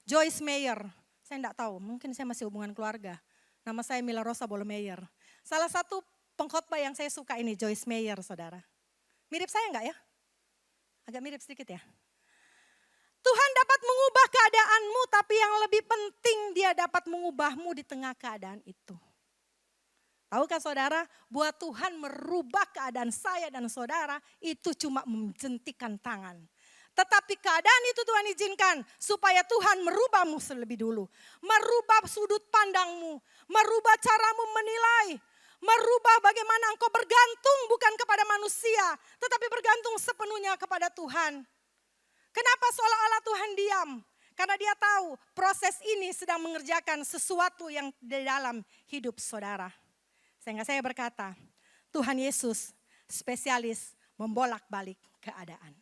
Joyce Meyer, saya enggak tahu, mungkin saya masih hubungan keluarga. Nama saya Mila Rosa Bolomeyer. Salah satu pengkhotbah yang saya suka ini Joyce Meyer, saudara. Mirip saya enggak ya? Agak mirip sedikit ya. Tuhan dapat mengubah keadaanmu, tapi yang lebih penting dia dapat mengubahmu di tengah keadaan itu. Tahukah saudara, buat Tuhan merubah keadaan saya dan saudara itu cuma menjentikan tangan. Tetapi keadaan itu Tuhan izinkan supaya Tuhan merubahmu terlebih dulu. Merubah sudut pandangmu, merubah caramu menilai. Merubah bagaimana engkau bergantung bukan kepada manusia, tetapi bergantung sepenuhnya kepada Tuhan. Kenapa seolah-olah Tuhan diam? Karena dia tahu proses ini sedang mengerjakan sesuatu yang di dalam hidup saudara. Sehingga saya berkata, Tuhan Yesus spesialis membolak-balik keadaan.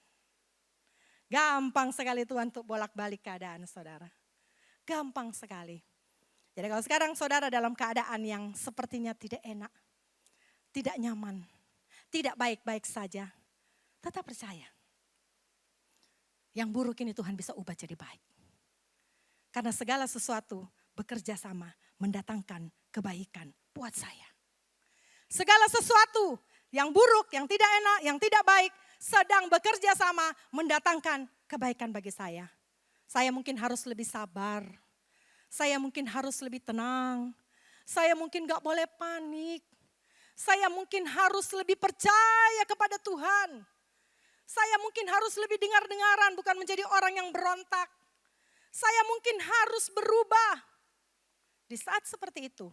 Gampang sekali Tuhan untuk bolak-balik keadaan saudara. Gampang sekali. Jadi kalau sekarang saudara dalam keadaan yang sepertinya tidak enak, tidak nyaman, tidak baik-baik saja. tetap percaya. Yang buruk ini Tuhan bisa ubah jadi baik. Karena segala sesuatu bekerja sama mendatangkan kebaikan buat saya. Segala sesuatu yang buruk, yang tidak enak, yang tidak baik sedang bekerja sama mendatangkan kebaikan bagi saya. Saya mungkin harus lebih sabar. Saya mungkin harus lebih tenang. Saya mungkin gak boleh panik. Saya mungkin harus lebih percaya kepada Tuhan. Saya mungkin harus lebih dengar-dengaran, bukan menjadi orang yang berontak. Saya mungkin harus berubah. Di saat seperti itu,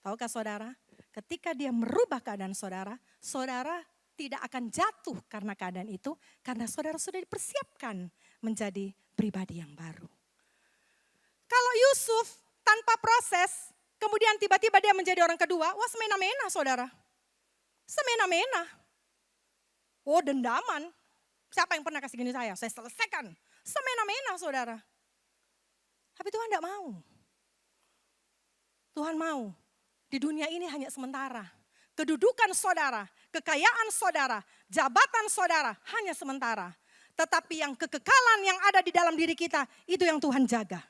tahukah saudara, ketika dia merubah keadaan saudara, saudara tidak akan jatuh karena keadaan itu, karena saudara sudah dipersiapkan menjadi pribadi yang baru. Kalau Yusuf tanpa proses, kemudian tiba-tiba dia menjadi orang kedua, wah semena-mena saudara. Semena-mena. Oh dendaman. Siapa yang pernah kasih gini saya selesaikan. Semena-mena saudara. Tapi Tuhan tidak mau. Tuhan mau. Di dunia ini hanya sementara. Kedudukan saudara, kekayaan saudara, jabatan saudara hanya sementara. Tetapi yang kekekalan yang ada di dalam diri kita, itu yang Tuhan jaga.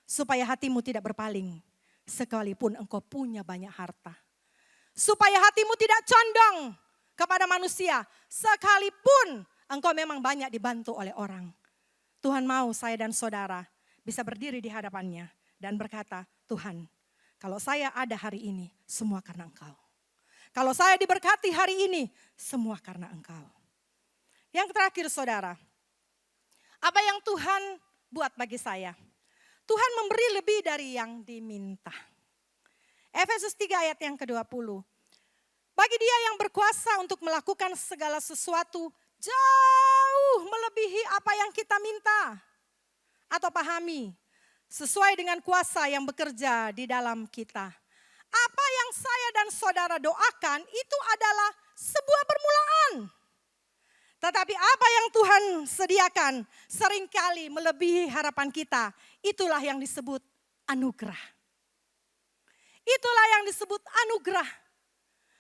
Supaya hatimu tidak berpaling, sekalipun engkau punya banyak harta. Supaya hatimu tidak condong kepada manusia, sekalipun engkau memang banyak dibantu oleh orang. Tuhan mau saya dan saudara bisa berdiri di hadapannya dan berkata, Tuhan, kalau saya ada hari ini, semua karena Engkau. Kalau saya diberkati hari ini, semua karena Engkau. Yang terakhir saudara, apa yang Tuhan buat bagi saya? Tuhan memberi lebih dari yang diminta. Efesus 3 ayat yang ke-20. Bagi dia yang berkuasa untuk melakukan segala sesuatu jauh melebihi apa yang kita minta atau pahami. Sesuai dengan kuasa yang bekerja di dalam kita. Apa yang saya dan saudara doakan itu adalah sebuah permulaan. Tetapi apa yang Tuhan sediakan seringkali melebihi harapan kita. Itulah yang disebut anugerah. Itulah yang disebut anugerah.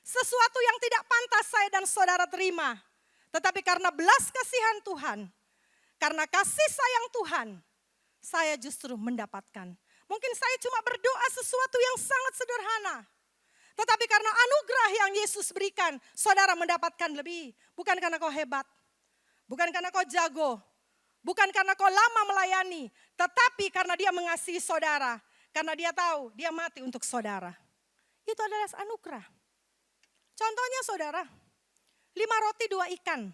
Sesuatu yang tidak pantas saya dan saudara terima. Tetapi karena belas kasihan Tuhan, karena kasih sayang Tuhan, saya justru mendapatkan. Mungkin saya cuma berdoa sesuatu yang sangat sederhana. Tetapi karena anugerah yang Yesus berikan, saudara mendapatkan lebih. Bukan karena kau hebat, bukan karena kau jago, bukan karena kau lama melayani. Tetapi karena dia mengasihi saudara, karena dia tahu dia mati untuk saudara. Itu adalah anugerah. Contohnya saudara, 5 roti 2 ikan.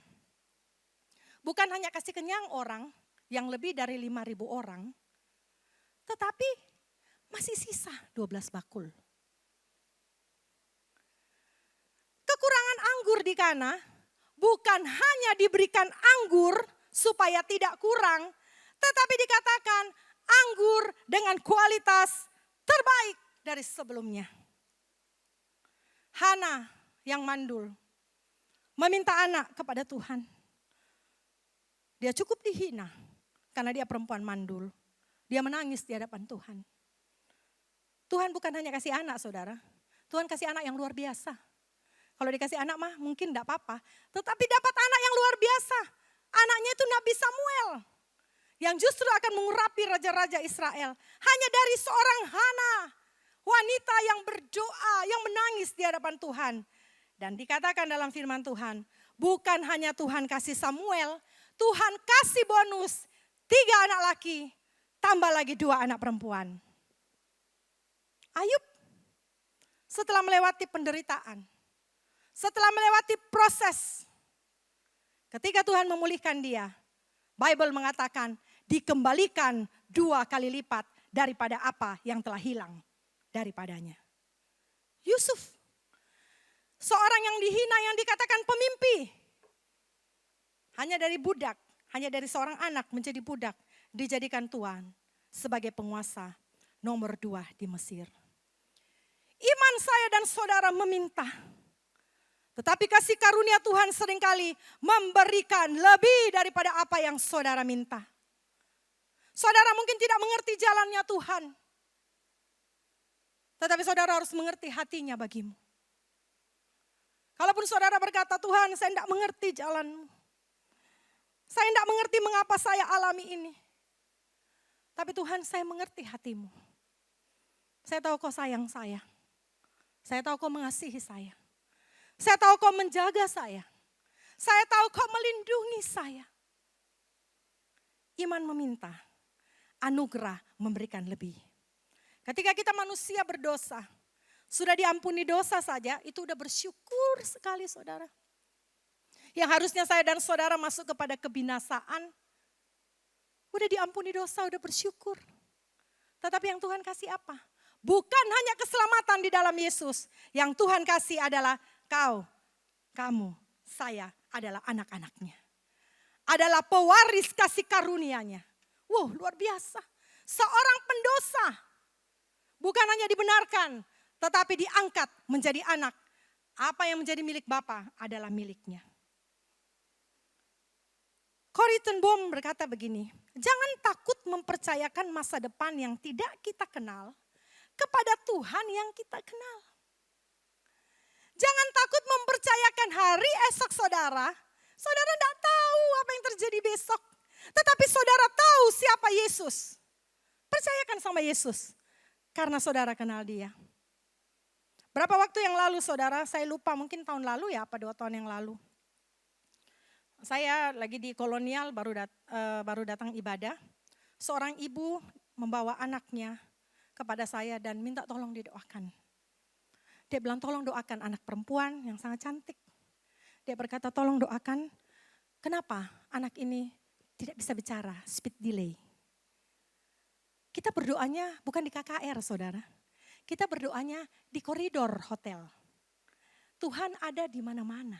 Bukan hanya kasih kenyang orang yang lebih dari 5.000 orang. Tetapi masih sisa 12 bakul. Kekurangan anggur di Kana bukan hanya diberikan anggur supaya tidak kurang. Tetapi dikatakan anggur dengan kualitas terbaik dari sebelumnya. Hana yang mandul meminta anak kepada Tuhan. Dia cukup dihina karena dia perempuan mandul. Dia menangis di hadapan Tuhan. Tuhan bukan hanya kasih anak saudara. Tuhan kasih anak yang luar biasa. Kalau dikasih anak mah mungkin enggak apa-apa. Tetapi dapat anak yang luar biasa. Anaknya itu Nabi Samuel. Yang justru akan mengurapi raja-raja Israel. Hanya dari seorang Hana. Wanita yang berdoa, yang menangis di hadapan Tuhan. Dan dikatakan dalam firman Tuhan, bukan hanya Tuhan kasih Samuel, Tuhan kasih bonus 3 anak laki, tambah lagi 2 anak perempuan. Ayub setelah melewati penderitaan, setelah melewati proses, ketika Tuhan memulihkan dia, Bible mengatakan dikembalikan 2 kali lipat daripada apa yang telah hilang daripadanya. Yusuf, seorang yang dihina, yang dikatakan pemimpi. Hanya dari budak, hanya dari seorang anak menjadi budak, dijadikan Tuhan sebagai penguasa nomor 2 di Mesir. Iman saya dan saudara meminta. Tetapi kasih karunia Tuhan seringkali memberikan lebih daripada apa yang saudara minta. Saudara mungkin tidak mengerti jalannya Tuhan. Tetapi saudara harus mengerti hatinya bagimu. Kalaupun saudara berkata, Tuhan saya tidak mengerti jalanmu. Saya tidak mengerti mengapa saya alami ini. Tapi Tuhan, saya mengerti hatimu. Saya tahu kau sayang saya. Saya tahu kau mengasihi saya. Saya tahu kau menjaga saya. Saya tahu kau melindungi saya. Iman meminta, anugerah memberikan lebih. Ketika kita manusia berdosa, sudah diampuni dosa saja, itu udah bersyukur sekali saudara. Yang harusnya saya dan saudara masuk kepada kebinasaan, udah diampuni dosa, udah bersyukur. Tetapi yang Tuhan kasih apa? Bukan hanya keselamatan di dalam Yesus. Yang Tuhan kasih adalah kau, kamu, saya adalah anak-anaknya. Adalah pewaris kasih karunia-Nya. Wow, luar biasa. Seorang pendosa bukan hanya dibenarkan, tetapi diangkat menjadi anak. Apa yang menjadi milik Bapa adalah miliknya. Corrie ten Boom berkata begini, jangan takut mempercayakan masa depan yang tidak kita kenal kepada Tuhan yang kita kenal. Jangan takut mempercayakan hari esok saudara. Saudara tidak tahu apa yang terjadi besok. Tetapi saudara tahu siapa Yesus. Percayakan sama Yesus. Karena saudara kenal dia. Berapa waktu yang lalu saudara, saya lupa mungkin tahun lalu ya, apa 2 tahun yang lalu. Saya lagi di Kolonial baru datang ibadah. Seorang ibu membawa anaknya kepada saya dan minta tolong didoakan. Dia bilang tolong doakan anak perempuan yang sangat cantik. Dia berkata tolong doakan, kenapa anak ini tidak bisa bicara, speech delay. Kita berdoanya bukan di KKR saudara. Kita berdoanya di koridor hotel. Tuhan ada di mana-mana.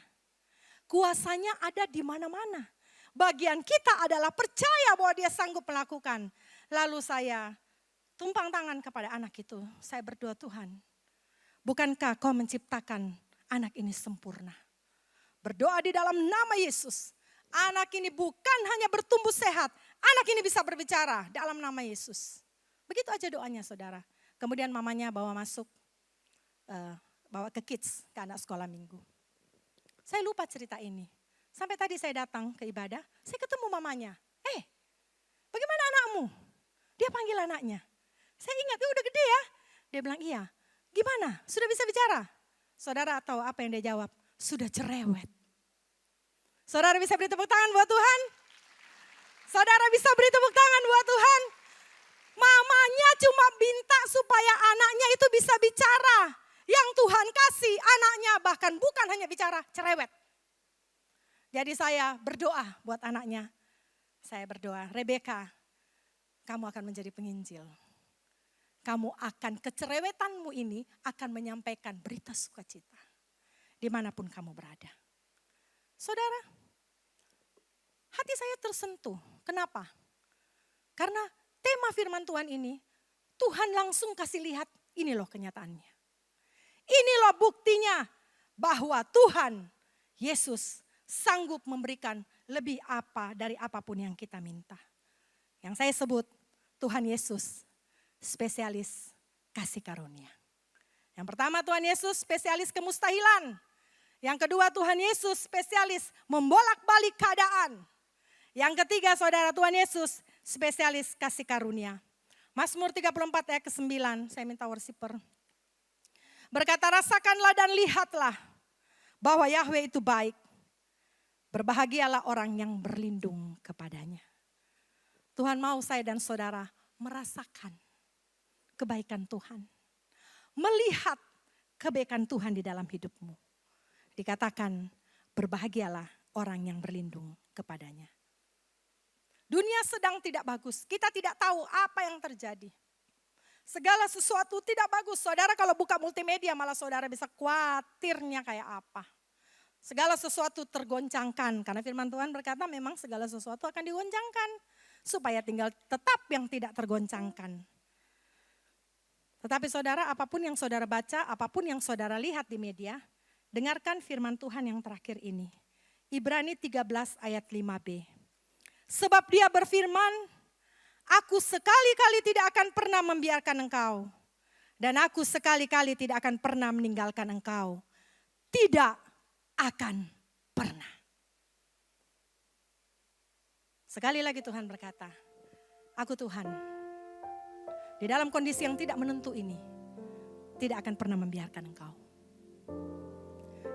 Kuasanya ada di mana-mana. Bagian kita adalah percaya bahwa dia sanggup melakukan. Lalu saya tumpang tangan kepada anak itu. Saya berdoa Tuhan, bukankah kau menciptakan anak ini sempurna? Berdoa di dalam nama Yesus. Anak ini bukan hanya bertumbuh sehat. Anak ini bisa berbicara dalam nama Yesus. Begitu aja doanya saudara. Kemudian mamanya bawa masuk, bawa ke kids, ke anak sekolah minggu. Saya lupa cerita ini. Sampai tadi saya datang ke ibadah, saya ketemu mamanya. Bagaimana anakmu? Dia panggil anaknya. Saya ingat, dia udah gede ya. Dia bilang, iya. Gimana? Sudah bisa bicara? Saudara tahu apa yang dia jawab? Sudah cerewet. Saudara bisa beri tepuk tangan buat Tuhan? Saudara bisa beri tepuk tangan buat Tuhan? Mamanya cuma minta supaya anaknya itu bisa bicara. Yang Tuhan kasih anaknya bahkan bukan hanya bicara, cerewet. Jadi saya berdoa buat anaknya. Saya berdoa, Rebecca, kamu akan menjadi penginjil. Kamu akan, kecerewetanmu ini akan menyampaikan berita sukacita. Dimanapun kamu berada. Saudara, hati saya tersentuh. Kenapa? Karena tema firman Tuhan ini, Tuhan langsung kasih lihat, ini loh kenyataannya. Ini loh buktinya bahwa Tuhan, Yesus sanggup memberikan lebih apa dari apapun yang kita minta. Yang saya sebut Tuhan Yesus spesialis kasih karunia. Yang pertama Tuhan Yesus spesialis kemustahilan. Yang kedua Tuhan Yesus spesialis membolak-balik keadaan. Yang ketiga saudara Tuhan Yesus spesialis kasih karunia. Mazmur 34 ayat ke-9, saya minta worshiper. Berkata rasakanlah dan lihatlah bahwa Yahweh itu baik. Berbahagialah orang yang berlindung kepadanya. Tuhan mau saya dan saudara merasakan kebaikan Tuhan. Melihat kebaikan Tuhan di dalam hidupmu. Dikatakan berbahagialah orang yang berlindung kepadanya. Dunia sedang tidak bagus. Kita tidak tahu apa yang terjadi. Segala sesuatu tidak bagus. Saudara kalau buka multimedia malah saudara bisa khawatirnya kayak apa. Segala sesuatu tergoncangkan. Karena firman Tuhan berkata memang segala sesuatu akan digoncangkan. Supaya tinggal tetap yang tidak tergoncangkan. Tetapi saudara apapun yang saudara baca, apapun yang saudara lihat di media. Dengarkan firman Tuhan yang terakhir ini. Ibrani 13 ayat 5b. Sebab dia berfirman, aku sekali-kali tidak akan pernah membiarkan engkau. Dan aku sekali-kali tidak akan pernah meninggalkan engkau. Tidak akan pernah. Sekali lagi Tuhan berkata, aku Tuhan, di dalam kondisi yang tidak menentu ini, tidak akan pernah membiarkan engkau.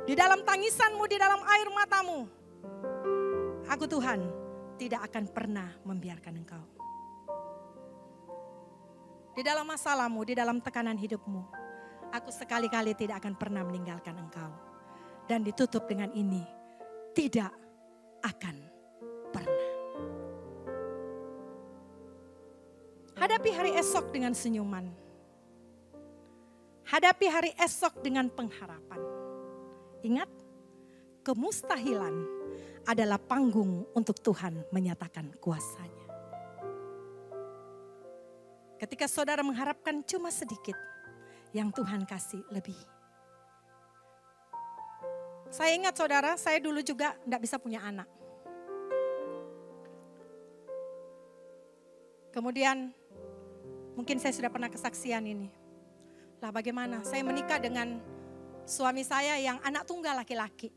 Di dalam tangisanmu, di dalam air matamu, aku Tuhan tidak akan pernah membiarkan engkau. Di dalam masalahmu, di dalam tekanan hidupmu, aku sekali-kali tidak akan pernah meninggalkan engkau. Dan ditutup dengan ini, tidak akan pernah. Hadapi hari esok dengan senyuman. Hadapi hari esok dengan pengharapan. Ingat, kemustahilan adalah panggung untuk Tuhan menyatakan kuasanya. Ketika saudara mengharapkan cuma sedikit, yang Tuhan kasih lebih. Saya ingat saudara, saya dulu juga tidak bisa punya anak. Kemudian mungkin saya sudah pernah kesaksian ini. Lah bagaimana, saya menikah dengan suami saya yang anak tunggal laki-laki.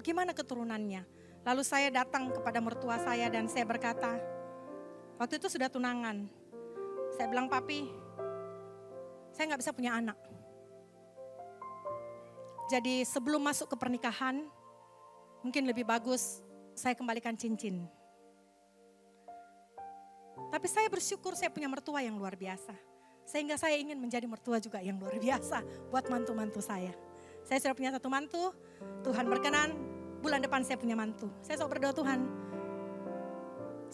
Gimana keturunannya? Lalu saya datang kepada mertua saya dan saya berkata, waktu itu sudah tunangan. Saya bilang, papi, saya nggak bisa punya anak. Jadi sebelum masuk ke pernikahan, mungkin lebih bagus saya kembalikan cincin. Tapi saya bersyukur saya punya mertua yang luar biasa. Sehingga saya ingin menjadi mertua juga yang luar biasa buat mantu-mantu saya. Saya sudah punya satu mantu, Tuhan berkenan, bulan depan saya punya mantu. Saya selalu berdoa, Tuhan,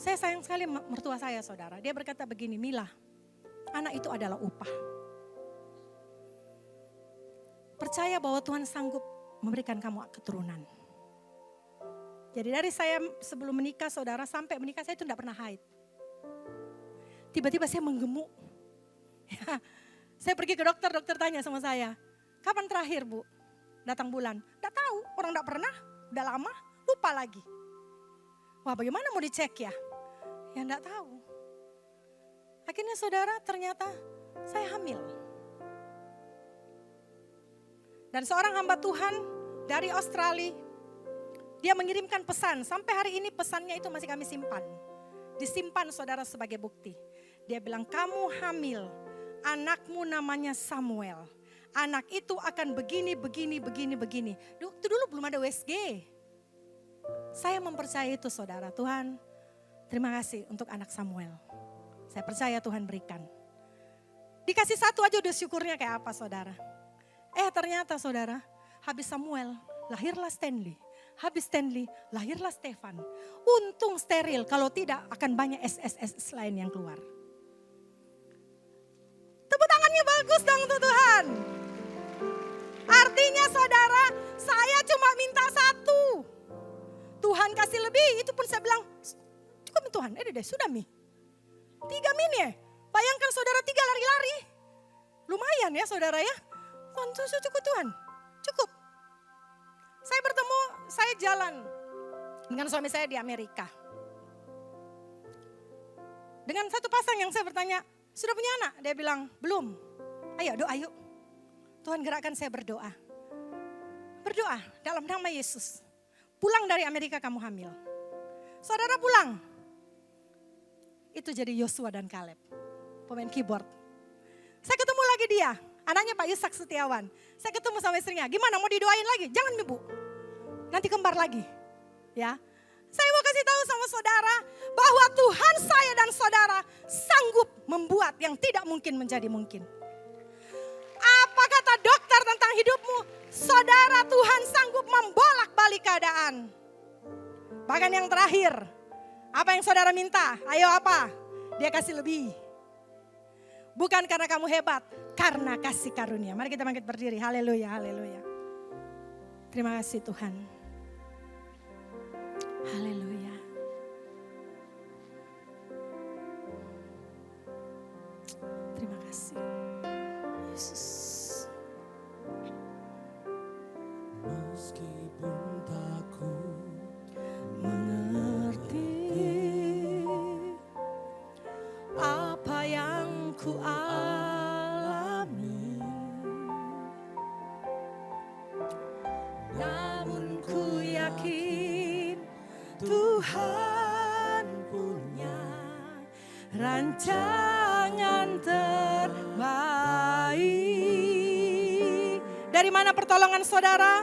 saya sayang sekali mertua saya saudara. Dia berkata begini, Mila, anak itu adalah upah. Percaya bahwa Tuhan sanggup memberikan kamu keturunan. Jadi dari saya sebelum menikah saudara, sampai menikah saya itu tidak pernah haid. Tiba-tiba saya menggemuk. Ya, saya pergi ke dokter tanya sama saya, kapan terakhir bu? Datang bulan? Tidak tahu, orang tidak pernah, udah lama, lupa lagi. Wah bagaimana mau dicek ya? Ya tidak tahu. Akhirnya saudara ternyata saya hamil. Dan seorang hamba Tuhan dari Australia, dia mengirimkan pesan, sampai hari ini pesannya itu masih kami simpan. Disimpan saudara sebagai bukti. Dia bilang, kamu hamil, anakmu namanya Samuel. Anak itu akan begini. Itu dulu belum ada USG. Saya mempercayai itu saudara. Tuhan, terima kasih untuk anak Samuel. Saya percaya Tuhan berikan. Dikasih satu aja udah syukurnya kayak apa saudara. Ternyata saudara, habis Samuel lahirlah Stanley. Habis Stanley lahirlah Stefan. Untung steril, kalau tidak akan banyak SSS lain yang keluar. Tepuk tangannya bagus dong untuk Tuhan. Artinya saudara, saya cuma minta satu. Tuhan kasih lebih, itu pun saya bilang, cukup Tuhan, sudah Mi. 3 mini ya, bayangkan saudara 3 lari-lari. Lumayan ya saudara ya. Tuhan, cukup Tuhan, cukup. Saya jalan dengan suami saya di Amerika. Dengan satu pasang yang saya bertanya, sudah punya anak? Dia bilang, belum. Ayo doa yuk. Tuhan gerakkan saya berdoa. Berdoa dalam nama Yesus. Pulang dari Amerika kamu hamil. Saudara pulang. Itu jadi Yosua dan Kaleb. Pemain keyboard. Saya ketemu lagi dia. Anaknya Pak Yusak Setiawan. Saya ketemu sama istrinya. Gimana mau didoain lagi? Jangan ibu. Nanti kembar lagi. Ya. Saya mau kasih tahu sama saudara bahwa Tuhan saya dan saudara sanggup membuat yang tidak mungkin menjadi mungkin. Apa kata dokter tentang hidupmu? Saudara, Tuhan sanggup membolak-balik keadaan. Bahkan yang terakhir, apa yang saudara minta? Ayo apa? Dia kasih lebih. Bukan karena kamu hebat, karena kasih karunia. Mari kita bangkit berdiri. Haleluya, haleluya. Terima kasih Tuhan. Haleluya. Terima kasih Yesus. Meskipun takut Mengerti apa yang ku alami. Tuhan punya rancangan terbaik. Dari mana pertolongan saudara?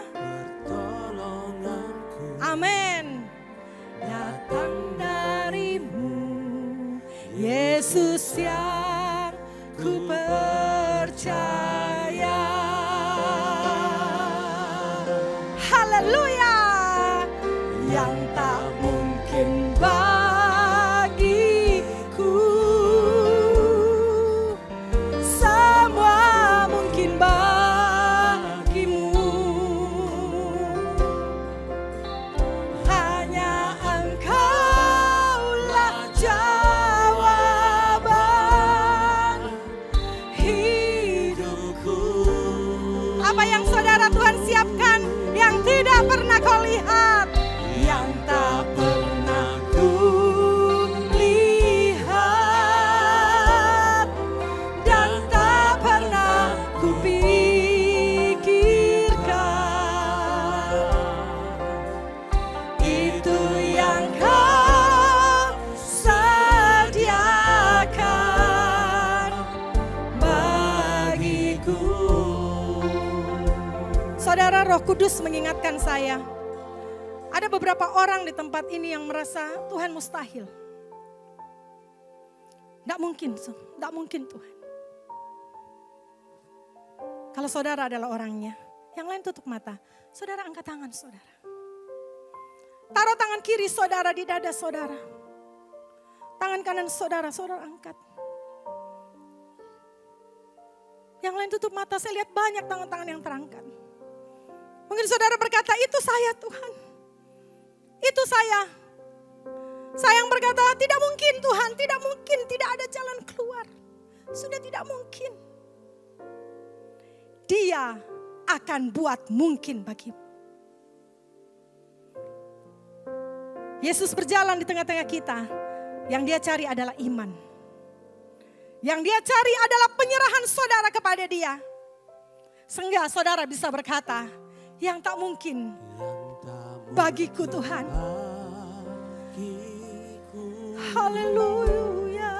Pertolonganku Amin. Datang darimu, Yesus yang ku percaya. Haleluya. Yang tak mungkin bagiku, semua mungkin bagimu. Hanya Engkaulah jawaban hidupku. Apa yang saudara Tuhan siapkan yang tidak pernah kau lihat, yang tak pernah ku lihat, dan tak pernah ku pikirkan. Itu yang kau sediakan bagiku. Saudara, Roh Kudus mengingatkan saya, ada beberapa orang di tempat ini yang merasa Tuhan mustahil. Tidak mungkin, tidak mungkin Tuhan. Kalau saudara adalah orangnya, yang lain tutup mata. Saudara angkat tangan saudara. Taruh tangan kiri saudara di dada saudara. Tangan kanan saudara, saudara angkat. Yang lain tutup mata, saya lihat banyak tangan-tangan yang terangkat. Mungkin saudara berkata, itu saya Tuhan. Itu saya. Saya yang berkata, tidak mungkin Tuhan, tidak mungkin, tidak ada jalan keluar. Sudah tidak mungkin. Dia akan buat mungkin bagimu. Yesus berjalan di tengah-tengah kita. Yang dia cari adalah iman. Yang dia cari adalah penyerahan saudara kepada dia. Sehingga saudara bisa berkata, yang tak mungkin bagiku Tuhan. Haleluya.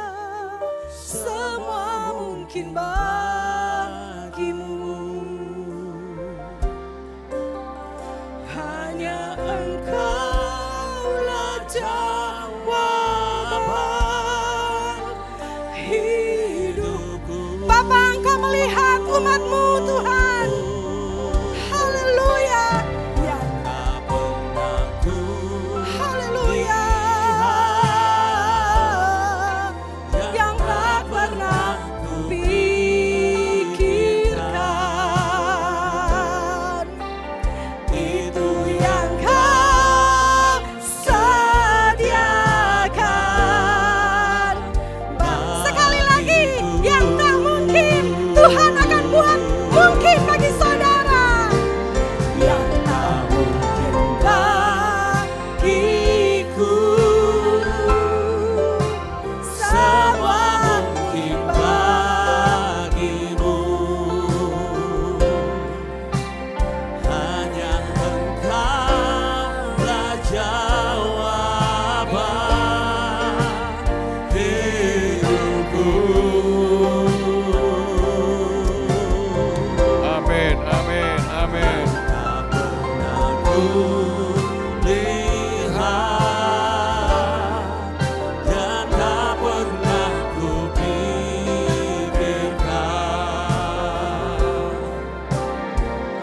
Semua mungkin bagimu. Hanya Engkaulah jawaban hidupku. Bapa, Engkau melihat umat-Mu Tuhan. Haleluya. Haleluya. Yang tak pernah kupikirkan, itu yang Kau sediakan. Sekali lagi, yang tak mungkin Tuhan akan buat mungkin bagi saudara. Yang tak mungkin bagiku, semua mungkin bagimu. hanya Engkaulah jawaban hidupku. Amin, amin, amin. Tak pernah ku lihat dan tak pernah ku pikirkan.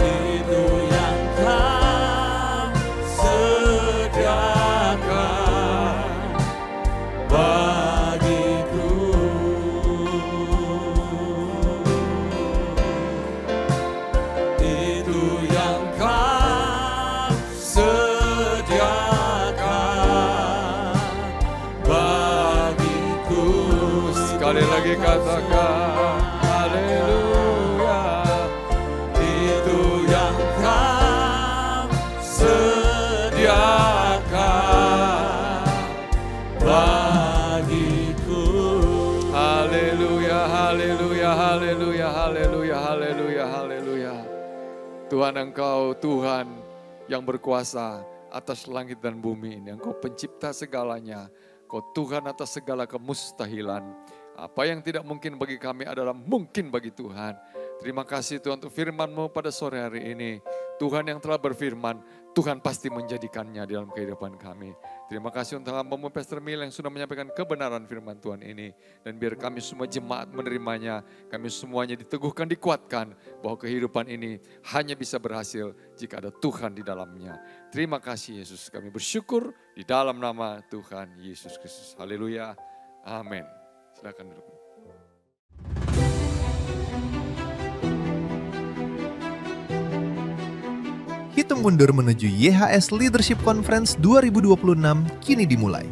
Itu yang Kau sediakan bagiku. Itu yang Kau sediakan bagiku. Sekali lagi katakan haleluya. Itu yang Kau sediakan bagiku. Haleluya, haleluya, haleluya, haleluya, haleluya, haleluya. Tuhan, Engkau Tuhan yang berkuasa atas langit dan bumi ini. Engkau pencipta segalanya. Kau Tuhan atas segala kemustahilan. Apa yang tidak mungkin bagi kami adalah mungkin bagi Tuhan. Terima kasih Tuhan untuk firman-Mu pada sore hari ini. Tuhan yang telah berfirman, Tuhan pasti menjadikannya dalam kehidupan kami. Terima kasih untuk hamba-Mu Pastor Mil yang sudah menyampaikan kebenaran firman Tuhan ini. Dan biar kami semua jemaat menerimanya, kami semuanya diteguhkan, dikuatkan bahwa kehidupan ini hanya bisa berhasil jika ada Tuhan di dalamnya. Terima kasih Yesus, kami bersyukur di dalam nama Tuhan Yesus Kristus. Haleluya, amin. Silakan duduk. Hitung mundur menuju YHS Leadership Conference 2026 kini dimulai.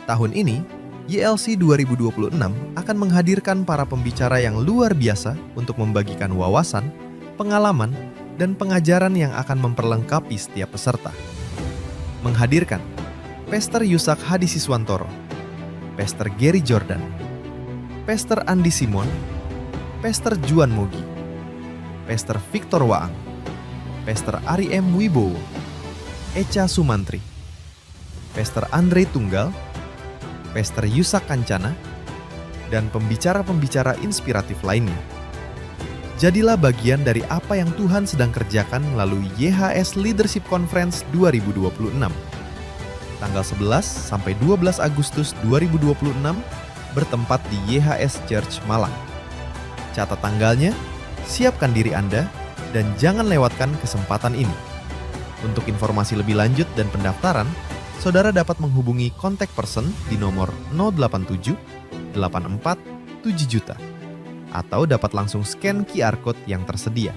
Tahun ini, YLC 2026 akan menghadirkan para pembicara yang luar biasa untuk membagikan wawasan, pengalaman, dan pengajaran yang akan memperlengkapi setiap peserta. Menghadirkan Pastor Yusak Hadisiswantoro, Pastor Gary Jordan, Pastor Andi Simon, Pastor Juan Mogi, Pastor Victor Waang, Pastor Ari M. Wibowo, Echa Sumantri, Pastor Andre Tunggal, Pastor Yusak Kancana, dan pembicara-pembicara inspiratif lainnya. Jadilah bagian dari apa yang Tuhan sedang kerjakan melalui YHS Leadership Conference 2026. Tanggal 11 sampai 12 Agustus 2026 bertempat di YHS Church Malang. Catat tanggalnya, siapkan diri Anda, dan jangan lewatkan kesempatan ini. Untuk informasi lebih lanjut dan pendaftaran, saudara dapat menghubungi kontak person di nomor 087 84 7 juta atau dapat langsung scan QR Code yang tersedia.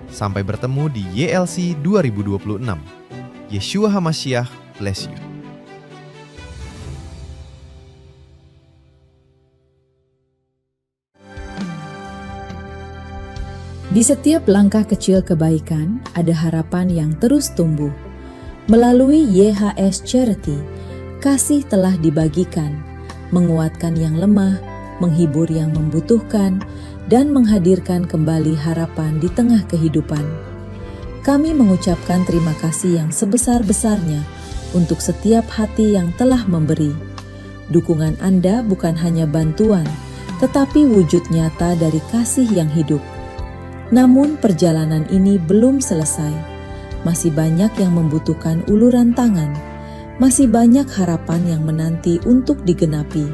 Sampai bertemu di YLC 2026. Yeshua HaMashiach bless you. Di setiap langkah kecil kebaikan, ada harapan yang terus tumbuh. Melalui YHS Charity, kasih telah dibagikan, menguatkan yang lemah, menghibur yang membutuhkan, dan menghadirkan kembali harapan di tengah kehidupan. Kami mengucapkan terima kasih yang sebesar-besarnya untuk setiap hati yang telah memberi. Dukungan Anda bukan hanya bantuan, tetapi wujud nyata dari kasih yang hidup. Namun perjalanan ini belum selesai. Masih banyak yang membutuhkan uluran tangan. Masih banyak harapan yang menanti untuk digenapi.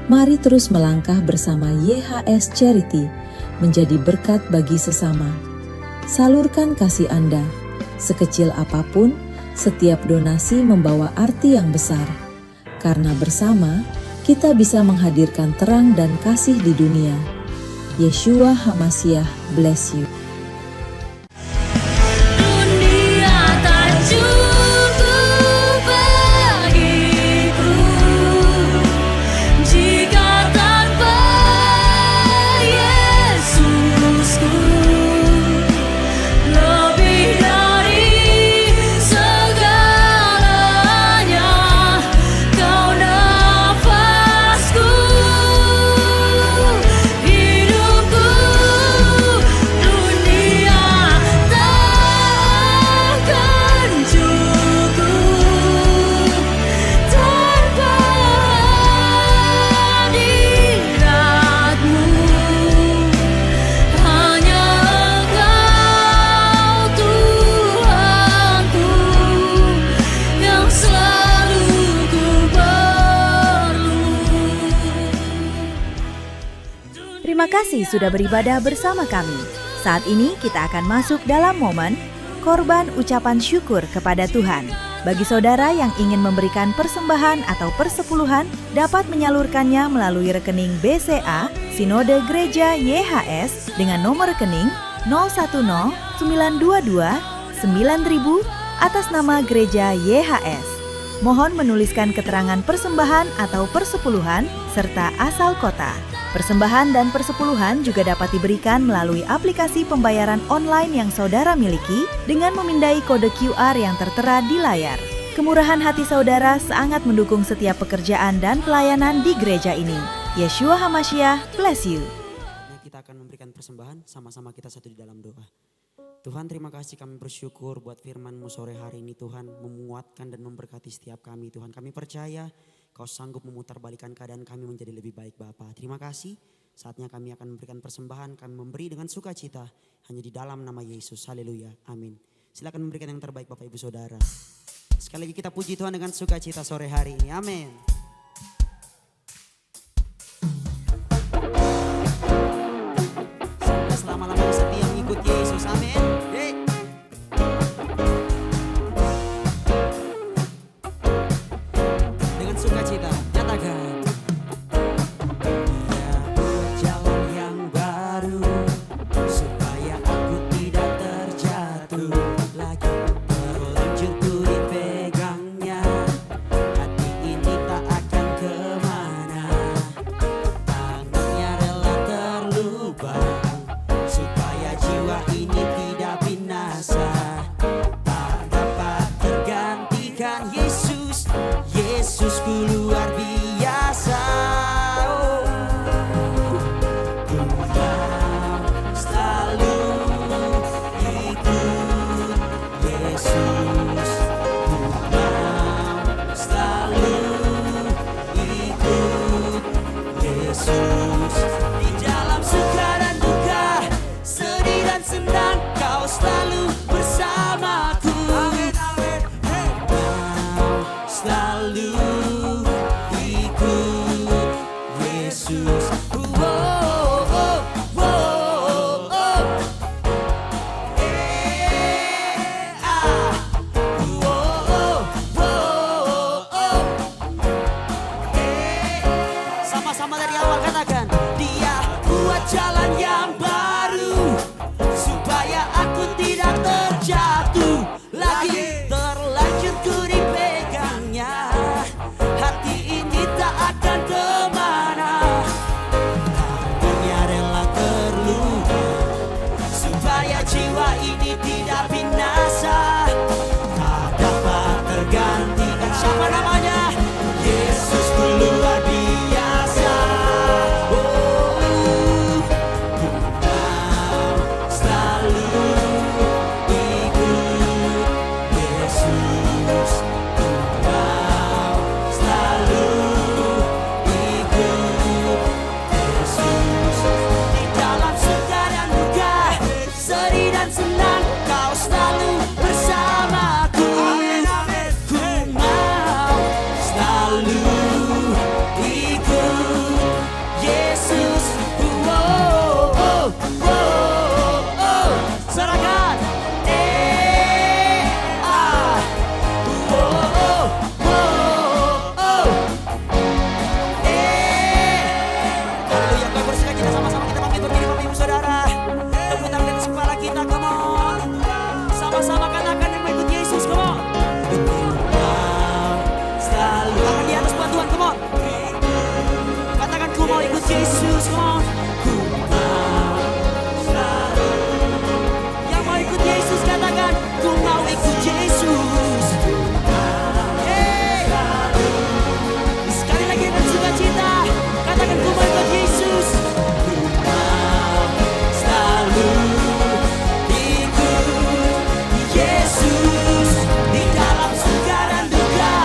Mari terus melangkah bersama YHS Charity menjadi berkat bagi sesama. Salurkan kasih Anda. Sekecil apapun, setiap donasi membawa arti yang besar. Karena bersama, kita bisa menghadirkan terang dan kasih di dunia. Yeshua HaMashiach bless you. Dunia tak cukup bagiku jika tanpa Yesusku. Lebih dari segalanya, Kau nafasku. Terima kasih sudah beribadah bersama kami. Saat ini kita akan masuk dalam momen korban ucapan syukur kepada Tuhan. Bagi saudara yang ingin memberikan persembahan atau persepuluhan, dapat menyalurkannya melalui rekening BCA Sinode Gereja YHS dengan nomor rekening 010 922 9000 atas nama Gereja YHS. Mohon menuliskan keterangan persembahan atau persepuluhan serta asal kota. Persembahan dan persepuluhan juga dapat diberikan melalui aplikasi pembayaran online yang saudara miliki dengan memindai kode QR yang tertera di layar. Kemurahan hati saudara sangat mendukung setiap pekerjaan dan pelayanan di gereja ini. Yeshua HaMashiach bless you. Kita akan memberikan persembahan, sama-sama kita satu di dalam doa. Tuhan terima kasih, kami bersyukur buat firman-Mu sore hari ini Tuhan, menguatkan dan memberkati setiap kami Tuhan. Kami percaya Kau sanggup memutarbalikkan keadaan kami menjadi lebih baik Bapa. Terima kasih, saatnya kami akan memberikan persembahan, kami memberi dengan sukacita hanya di dalam nama Yesus. Haleluya, amin. Silakan memberikan yang terbaik Bapak Ibu Saudara. Sekali lagi kita puji Tuhan dengan sukacita sore hari ini, amin. Selama-lamanya setia mengikut Yesus, amin. Dengan sukacita, nyatakan. Dia berjalan yang baru, supaya aku tidak terjatuh lagi. Terlanjur ku dipegangnya, hati ini tak akan kemana. Tangannya rela terlubang, supaya jiwa ini tidak binasa. Tak dapat tergantikan Yesus, Yesusku luar biasa. Ku mau selalu ikut Yesus. Ku mau selalu ikut Yesus. Di dalam suka dan duka, sedih dan senang, Kau selalu bersamaku. Mau selalu ikut Yesus. Oh, oh, oh, oh. Sama-sama dari awal katakan. Dia buat jalan yang baru, supaya aku tidak terjatuh lagi. Terlanjur ku dipegangnya, hati ini tak akan kemana. Tangannya rela terluka, supaya jiwa ini tidak binasa. Tak dapat tergantikan. Siapa namanya? Yesusku luar biasa. Oh, ku mau selalu ikut Yesus. Ku mau selalu ikut Yesus. Di dalam suka dan duka, sedih dan senang, Kau selalu bersamaku. Ku mau selalu ikut Yesus. Oh, oh, oh, oh. Serahkan. Oh, oh, oh, oh. Haleluya, kau bersukacita sama-sama kita bangkit berdiri Bapak Ibu Saudara. Tepuk tangan di atas kepala kita, come on. Sama-sama katakan yang mau ikut Yesus, come on. Selalu tangan di atas buat Tuhan, come on. Katakan ku mau ikut Yesus, come on. Ku mau selalu. Yang mau ikut Yesus katakan ku mau ikut Yesus. Sekali lagi dengan sukacita, katakan ku mau ikut Yesus. Ku mau selalu ikut Yesus. Di dalam suka dan duka,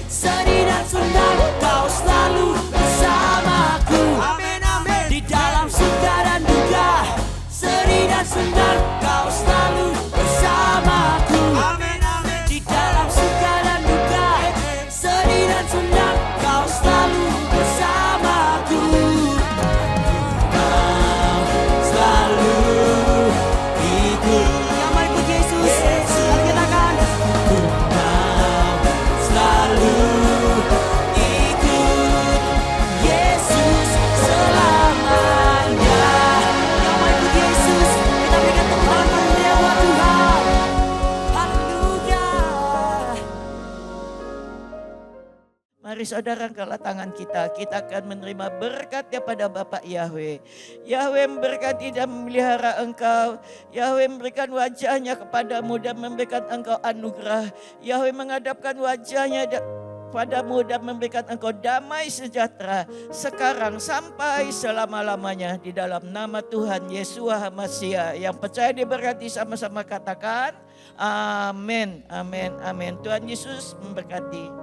sedih dan senang, Kau selalu bersamaku. Di dalam suka dan duka, sedih dan senang, Kau selalu bersamaku. Di dalam suka dan duka, sedih dan senang, Kau selalu bersamaku. Mau selalu ikut. Yang mau ikut Yesus, katakan. Ku mau selalu ikut Yesus selamanya. Yang mau ikut Yesus, kita berikan tepuk tangan yang buat Tuhan. Haleluya. Mari saudara angkatlah tangan kita akan menerima berkat daripada Bapa Yahweh. Yahweh memberkati dan memelihara engkau. Yahweh memberikan wajahnya kepadamu dan memberikan engkau anugerah. Yahweh menghadapkan wajahnya padamu dan memberikan engkau damai sejahtera sekarang sampai selama-lamanya di dalam nama Tuhan Yesus Hamasiah. Yang percaya diberkati sama-sama katakan amin, amin, amin. Tuhan Yesus memberkati.